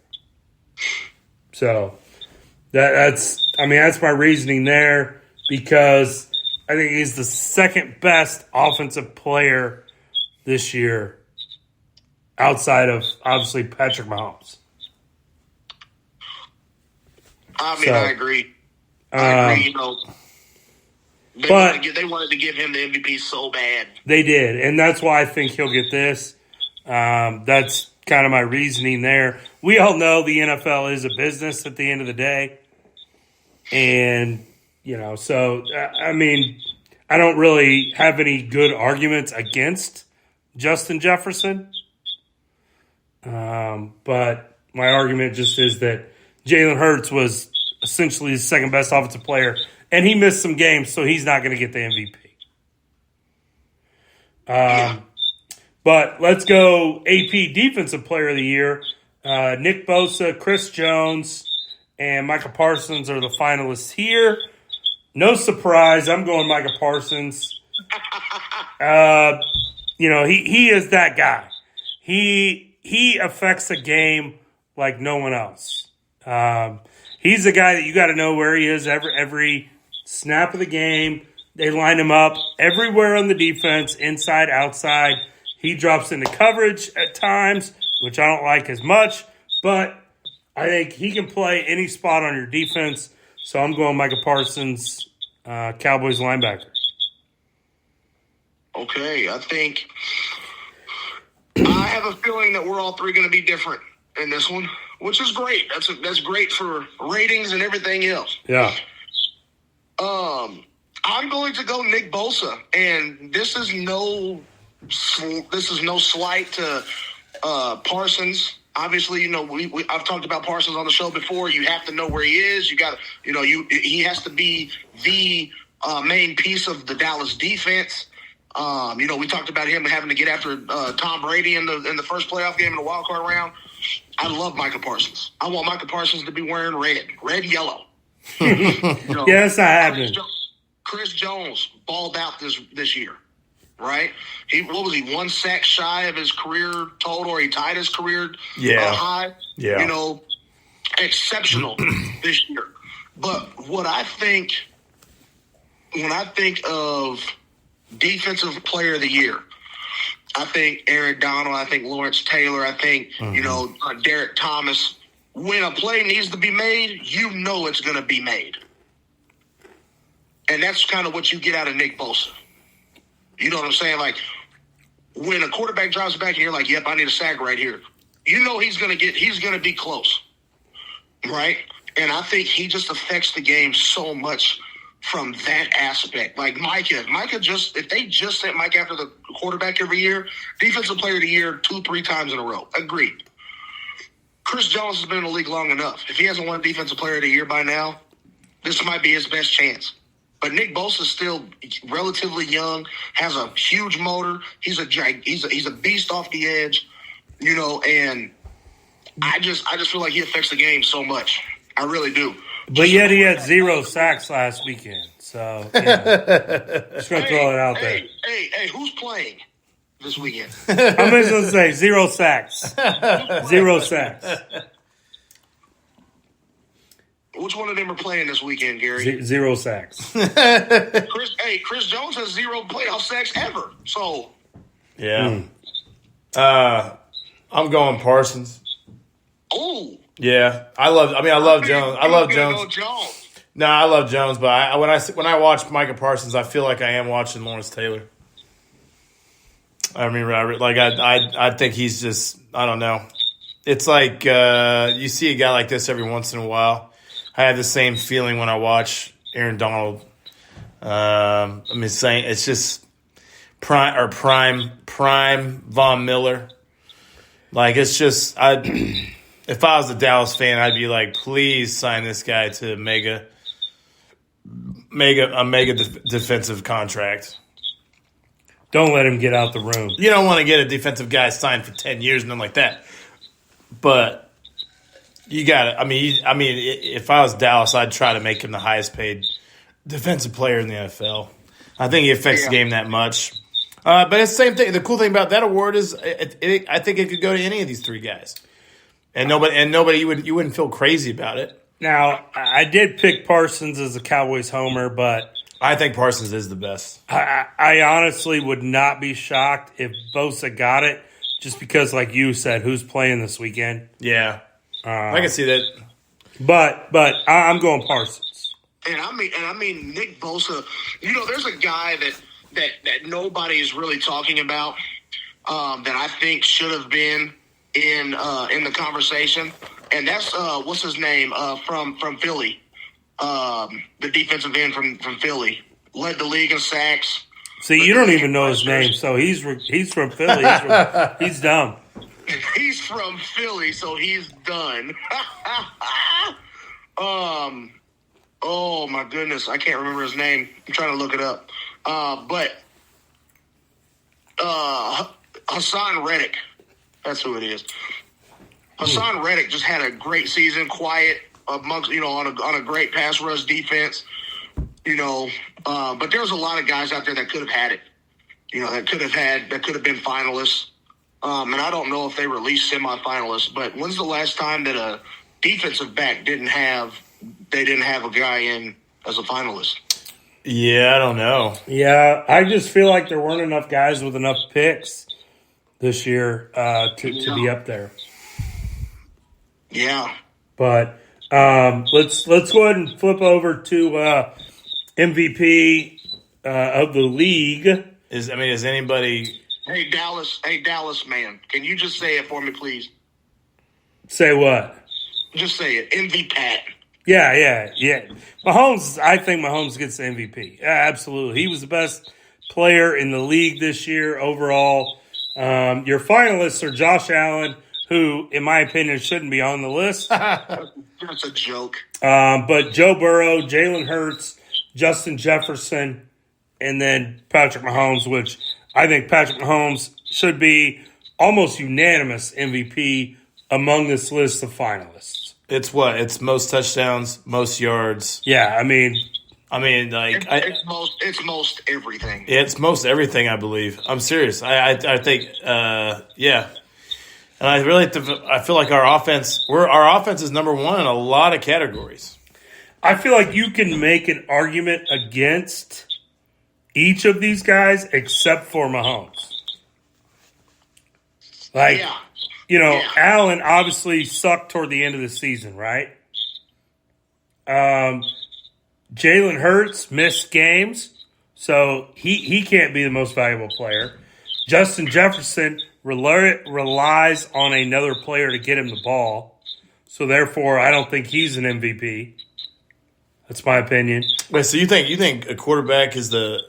S1: So that's my reasoning there, because I think he's the second best offensive player this year outside of, obviously, Patrick Mahomes.
S3: I agree. They wanted to give him the MVP so bad.
S1: They did, and that's why I think he'll get this. That's kind of my reasoning there. We all know the NFL is a business at the end of the day. And, so, I don't really have any good arguments against Justin Jefferson. But my argument just is that Jalen Hurts was essentially the second best offensive player, and he missed some games, so he's not going to get the MVP. But let's go AP Defensive Player of the Year. Nick Bosa, Chris Jones, and Micah Parsons are the finalists here. No surprise, I'm going Micah Parsons. He is that guy. He affects a game like no one else. He's the guy that you got to know where he is every snap of the game. They line him up everywhere on the defense, inside, outside. He drops into coverage at times, which I don't like as much, but I think he can play any spot on your defense. So I'm going Micah Parsons, Cowboys linebacker.
S3: Okay, I have a feeling that we're all three going to be different in this one, which is great. That's great for ratings and everything else.
S1: Yeah.
S3: I'm going to go Nick Bosa, and this is no slight to Parsons. Obviously, I've talked about Parsons on the show before. You have to know where he is. You got to, he has to be the main piece of the Dallas defense. We talked about him having to get after Tom Brady in the first playoff game in the wild card round. I love Micah Parsons. I want Micah Parsons to be wearing red, yellow.
S1: Yeah, that's not happening.
S3: Chris Jones balled out this year, right? What was he, 1 sack shy of his career total, or he tied his career high?
S2: Yeah.
S3: Exceptional this year. But when I think of Defensive Player of the Year, I think Aaron Donald, I think Lawrence Taylor, I think, Derek Thomas. When a play needs to be made, it's going to be made. And that's kind of what you get out of Nick Bosa. You know what I'm saying? Like, when a quarterback drives back and you're like, yep, I need a sack right here. He's going to be close. Right? And I think he just affects the game so much from that aspect. Like Micah if they just sent Mike after the quarterback every year, Defensive Player of the Year 2-3 times in a row. Agreed. Chris Jones has been in the league long enough. If he hasn't won Defensive Player of the Year by now, this might be his best chance. But Nick Bosa is still relatively young, has a huge motor. He's a beast off the edge, and I just feel like he affects the game so much. I really do.
S1: But yet he had 0 sacks last weekend. So, just going to throw it out there.
S3: Hey, who's playing this weekend?
S1: I'm just going to say 0 sacks. 0 sacks.
S3: Which one of them are playing this weekend, Gary?
S1: 0 sacks.
S3: Chris Jones has 0 playoff sacks ever. So,
S2: yeah. I'm going Parsons.
S3: Oh.
S2: Yeah, I love Jones. I love Jones. No, I love Jones, but when I watch Micah Parsons, I feel like I am watching Lawrence Taylor. I mean, I think he's just, I don't know. It's like you see a guy like this every once in a while. I have the same feeling when I watch Aaron Donald. Saying it's just prime Von Miller. Like, it's just if I was a Dallas fan, I'd be like, please sign this guy to a mega defensive contract.
S1: Don't let him get out the room.
S2: You don't want to get a defensive guy signed for 10 years, nothing like that. But you got it. If I was Dallas, I'd try to make him the highest paid defensive player in the NFL. I think he affects the game that much. But it's the same thing. The cool thing about that award is I think it could go to any of these 3 guys. And nobody you wouldn't feel crazy about it.
S1: Now, I did pick Parsons as a Cowboys homer, but
S2: I think Parsons is the best.
S1: I honestly would not be shocked if Bosa got it, just because, like you said, who's playing this weekend?
S2: Yeah, I can see that.
S1: But I'm going Parsons.
S3: And I mean Nick Bosa. There's a guy that nobody is really talking about that I think should have been in the conversation, and that's what's his name from Philly, the defensive end from Philly, led the league in sacks.
S1: See, you don't even know his name, so he's from Philly. He's dumb.
S3: He's from Philly, so he's done. Oh my goodness, I can't remember his name. I'm trying to look it up. But Hassan Reddick. That's who it is. Hassan Reddick just had a great season, quiet amongst on a great pass rush defense. But there's a lot of guys out there that could have had it. That could have been finalists. And I don't know if they released semifinalists, but when's the last time that a defensive back didn't have a guy in as a finalist?
S2: Yeah, I don't know.
S1: Yeah, I just feel like there weren't enough guys with enough picks this year to be up there.
S3: Yeah.
S1: But let's go ahead and flip over to MVP of the league.
S2: Is anybody?
S3: Hey Dallas man, can you just say it for me, please?
S1: Say what?
S3: Just say it. MVP Pat.
S1: Yeah. Mahomes, I think Mahomes gets the MVP. Yeah, absolutely. He was the best player in the league this year overall. Your finalists are Josh Allen, who, in my opinion, shouldn't be on the list.
S3: That's a joke.
S1: But Joe Burrow, Jalen Hurts, Justin Jefferson, and then Patrick Mahomes, which I think Patrick Mahomes should be almost unanimous MVP among this list of finalists.
S2: It's what? It's most touchdowns, most yards.
S1: Yeah, I mean,
S2: like
S3: it's most everything.
S2: It's most everything, I believe. I'm serious. I think, yeah. And I feel like our offense is number one in a lot of categories.
S1: I feel like you can make an argument against each of these guys except for Mahomes. Like, Allen obviously sucked toward the end of the season, right? Jalen Hurts missed games, so he can't be the most valuable player. Justin Jefferson relies on another player to get him the ball, so therefore I don't think he's an MVP. That's my opinion.
S2: Wait, so you think a quarterback is the?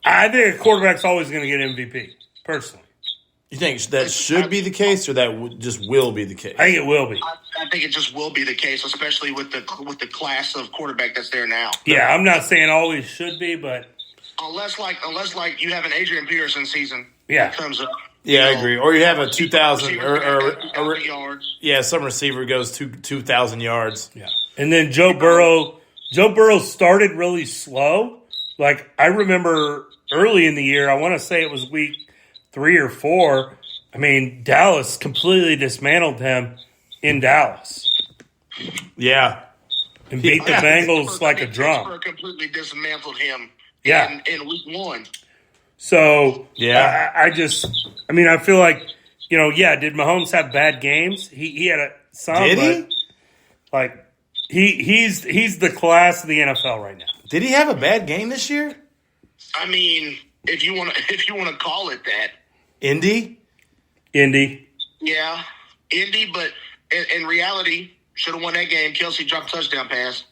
S1: I think a quarterback's always going to get MVP, personally.
S2: You think that should be the case, or that just will be the case?
S1: I think it will be.
S3: I think it just will be the case, especially with the class of quarterback that's there now.
S1: Yeah, I'm not saying always should be, but
S3: unless you have an Adrian Peterson season,
S1: that
S3: comes up.
S2: Yeah, I agree. Or you have a 2,000
S3: or yards.
S2: Yeah, some receiver goes 2,000 yards.
S1: Yeah, and then Joe Burrow. Joe Burrow started really slow. Like, I remember early in the year, I want to say it was week 3 or 4. I mean, Dallas completely dismantled him in Dallas.
S2: Yeah.
S1: And beat the Bengals like a drum.
S3: Pittsburgh completely dismantled him in week 1.
S1: So,
S2: yeah.
S1: I feel like, did Mahomes have bad games? He had some.
S2: Did he?
S1: Like, he's the class of the NFL right now.
S2: Did he have a bad game this year?
S3: I mean, if you want to call it that.
S2: Indy.
S3: Yeah, Indy, but in reality, should have won that game. Kelsey dropped touchdown pass.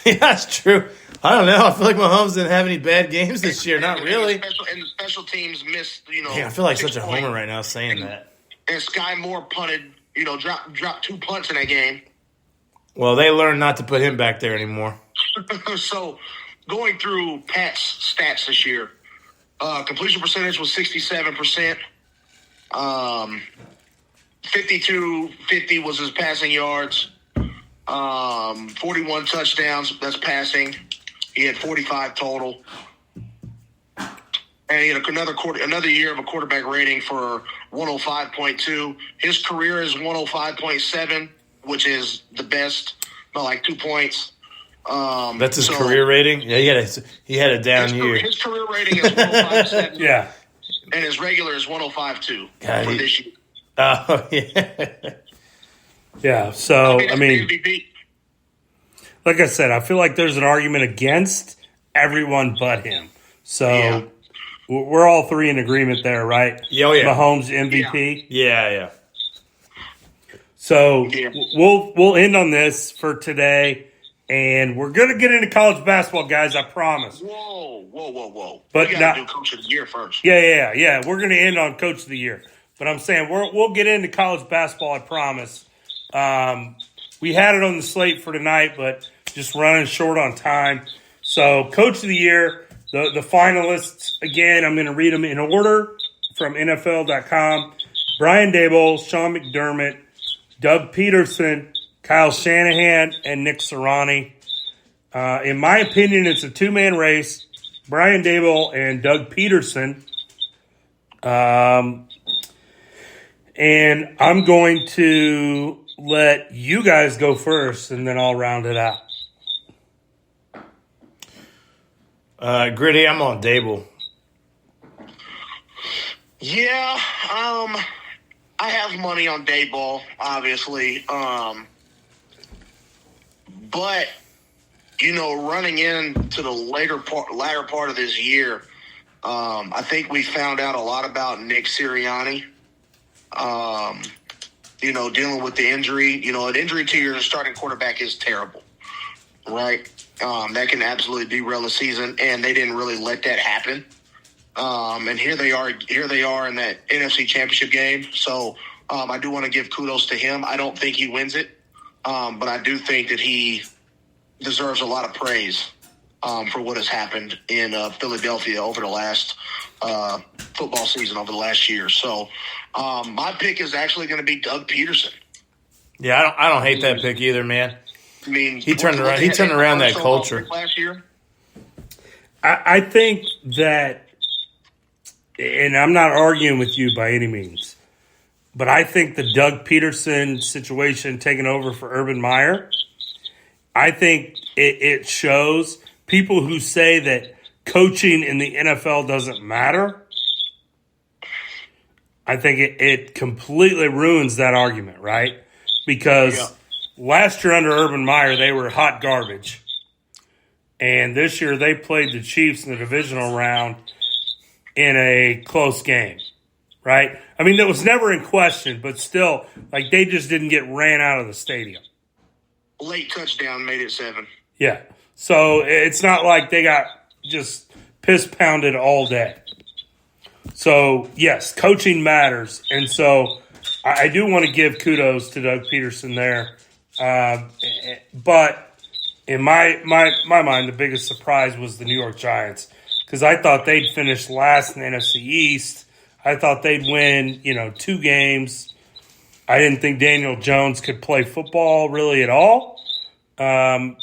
S2: Yeah, that's true. I don't know. I feel like Mahomes didn't have any bad games this year. Not really.
S3: And the special teams missed,
S2: I feel like such a homer right now saying that.
S3: And Sky Moore punted, dropped 2 punts in that game.
S2: Well, they learned not to put him back there anymore.
S3: So, going through Pat's stats this year, completion percentage was 67%. 52-50 was his passing yards. 41 touchdowns, that's passing. He had 45 total. And he had another year of a quarterback rating for 105.2. His career is 105.7, which is the best by like 2 points.
S2: That's his career rating? Yeah, he had a down year.
S3: His career rating is 105.7.
S1: Yeah.
S3: And his regular is 105.2 for this year.
S2: Oh, yeah.
S1: Yeah, so,
S3: MVP.
S1: Like I said, I feel like there's an argument against everyone but him. So, we're all three in agreement there, right?
S2: Oh, yeah.
S1: Mahomes MVP?
S2: Yeah.
S1: So, we'll end on this for today. And we're going to get into college basketball, guys, I promise.
S3: Whoa.
S1: But
S3: we got to do Coach of the Year first.
S1: Yeah. We're going to end on Coach of the Year. But I'm saying we'll get into college basketball, I promise. We had it on the slate for tonight, but just running short on time. So, Coach of the Year, the finalists, again, I'm going to read them in order from NFL.com. Brian Daboll, Sean McDermott, Doug Peterson, Kyle Shanahan, and Nick Sirianni. In my opinion, it's a two-man race. Brian Daboll and Doug Peterson. And I'm going to let you guys go first, and then I'll round it out.
S2: Gritty, I'm on Daboll.
S3: Yeah, I have money on Daboll, obviously. But, running into the latter part of this year, I think we found out a lot about Nick Sirianni. Dealing with the injury. An injury to your starting quarterback is terrible, right? That can absolutely derail a season, and they didn't really let that happen. And here they are in that NFC Championship game. So I do want to give kudos to him. I don't think he wins it, but I do think that he deserves a lot of praise for what has happened in Philadelphia over the last football season, over the last year. So my pick is actually going to be Doug Peterson.
S2: Yeah, I don't hate that pick either, man.
S3: I mean,
S2: He turned around that culture
S3: last year.
S1: I think that, and I'm not arguing with you by any means, but I think the Doug Peterson situation taking over for Urban Meyer, I think it shows people who say that coaching in the NFL doesn't matter. I think it completely ruins that argument, right? Because last year under Urban Meyer, they were hot garbage. And this year they played the Chiefs in the divisional round in a close game, right? I mean, that was never in question, but still, like, they just didn't get ran out of the stadium.
S3: Late touchdown made it 7.
S1: Yeah. So it's not like they got just piss-pounded all day. So, yes, coaching matters. And so I do want to give kudos to Doug Peterson there. But in my mind, the biggest surprise was the New York Giants because I thought they'd finish last in the NFC East. I thought they'd win, 2 games. I didn't think Daniel Jones could play football really at all. And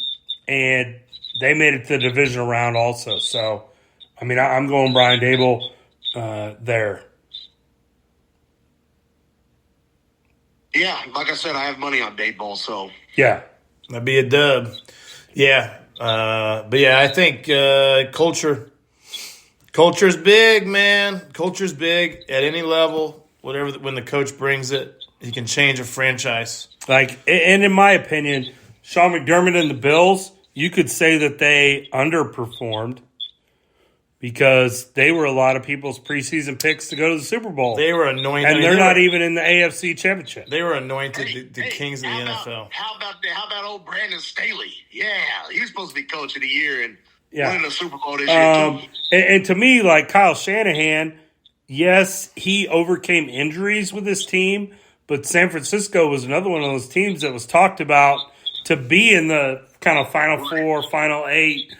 S1: they made it to the divisional round also. So, I mean, I'm going Brian Dable there.
S3: Yeah, like I said, I have money on Dable, so.
S1: Yeah.
S2: That'd be a dub. Yeah. But yeah, I think culture's big, man. Culture's big at any level. Whatever, when the coach brings it, he can change a franchise.
S1: And in my opinion, Sean McDermott and the Bills, you could say that they underperformed because they were a lot of people's preseason picks to go to the Super Bowl.
S2: They were anointed.
S1: And they're not even in the AFC Championship.
S2: They were anointed the kings of the NFL.
S3: How about old Brandon Staley? Yeah, he was supposed to be coach of the year and winning the Super Bowl this year, too.
S1: And to me, like Kyle Shanahan, yes, he overcame injuries with his team, but San Francisco was another one of those teams that was talked about to be in the kind of Final Four, Final 8,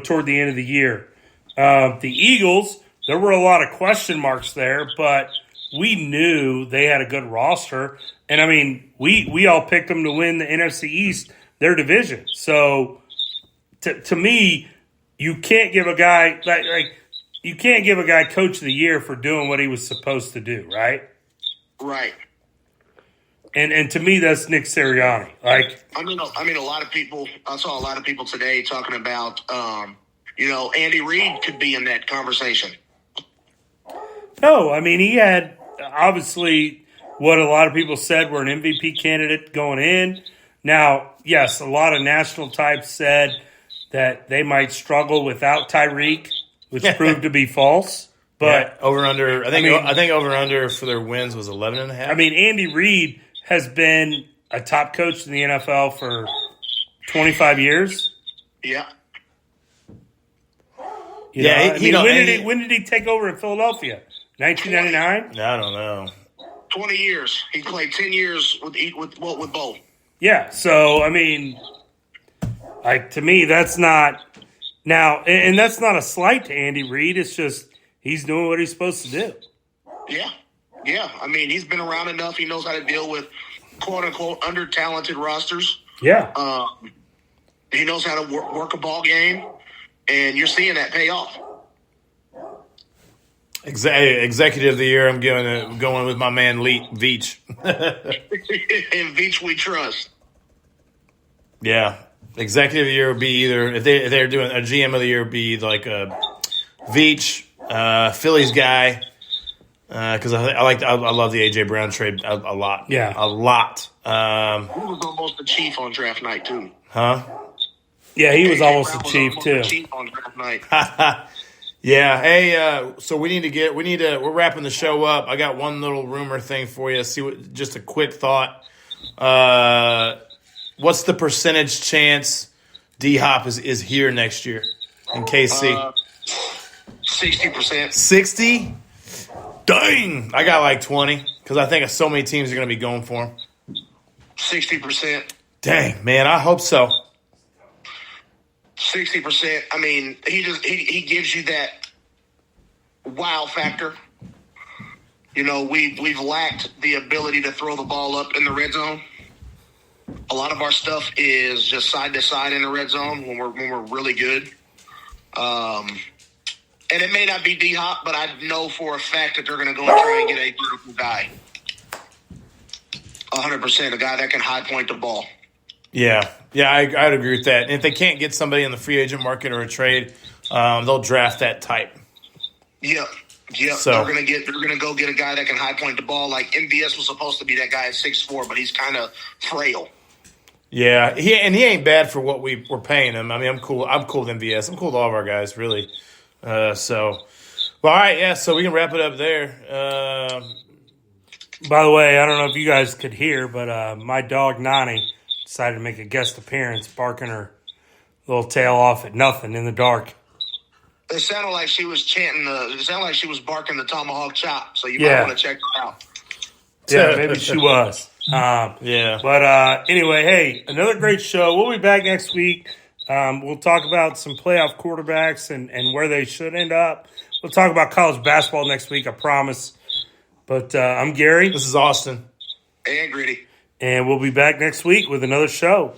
S1: toward the end of the year. The Eagles, there were a lot of question marks there, but we knew they had a good roster. And, I mean, we all picked them to win the NFC East, their division. So, to me, you can't give a guy you can't give a guy coach of the year for doing what he was supposed to do, right?
S3: Right.
S1: And to me, that's Nick Sirianni.
S3: I mean, a lot of people. I saw a lot of people today talking about, Andy Reid could be in that conversation.
S1: No, I mean, he had obviously what a lot of people said were an MVP candidate going in. Now, yes, a lot of national types said that they might struggle without Tyreek, which proved to be false. But
S2: over under, I think over under for their wins was 11.5.
S1: I mean, Andy Reid has been a top coach in the NFL for 25 years.
S3: Yeah.
S1: When did he take over in Philadelphia? 1999?
S2: I don't know.
S3: 20 years. He played 10 years with both.
S1: Yeah. So I mean, to me, that's not now, and that's not a slight to Andy Reid. It's just he's doing what he's supposed to do.
S3: Yeah. Yeah. I mean, he's been around enough. He knows how to deal with quote unquote under-talented rosters.
S1: Yeah.
S3: He knows how to work a ball game, and you're seeing that pay off.
S2: Executive of the year, I'm going with my man Veach.
S3: And Veach we trust.
S2: Yeah. Executive of the year would be either, if they're doing a GM of the year, would be like a Veach, Phillies guy, because I love the A.J. Brown trade a lot.
S1: Yeah.
S2: A lot.
S3: He was almost the chief on draft night, too.
S2: Huh?
S1: Yeah, he was almost the chief, too.
S3: Chief on draft night.
S2: Yeah. Hey, so we're wrapping the show up. I got one little rumor thing for you. Just a quick thought. What's the percentage chance D-Hop is here next year in KC?
S3: 60%.
S2: 60? Dang! I got like 20 because I think so many teams are going to be going for him.
S3: 60%.
S2: Dang, man, I hope so.
S3: 60%. I mean, he gives you that wow factor. We've lacked the ability to throw the ball up in the red zone. A lot of our stuff is just side to side in the red zone when we're really good. And it may not be D-Hop, but I know for a fact that they're going to go and try and get a beautiful guy. 100%, a guy that can high point the ball.
S2: Yeah, I'd agree with that. And if they can't get somebody in the free agent market or a trade, they'll draft that type.
S3: Yep. So they're gonna go get a guy that can high point the ball. Like MVS was supposed to be that guy at 6'4", but he's kind of frail.
S2: Yeah, he ain't bad for what we're paying him. I mean, I'm cool. I'm cool with MVS. I'm cool with all of our guys, really. All right, yeah. So we can wrap it up there.
S1: By the way, I don't know if you guys could hear, but my dog Nani decided to make a guest appearance, barking her little tail off at nothing in the dark.
S3: It sounded like she was it sounded like she was barking the tomahawk chop. So you might want to check her out.
S1: Yeah, maybe she was.
S2: Yeah.
S1: But anyway, hey, another great show. We'll be back next week. We'll talk about some playoff quarterbacks and where they should end up. We'll talk about college basketball next week, I promise. But I'm Gary.
S2: This is Austin.
S3: And Gritty.
S1: And we'll be back next week with another show.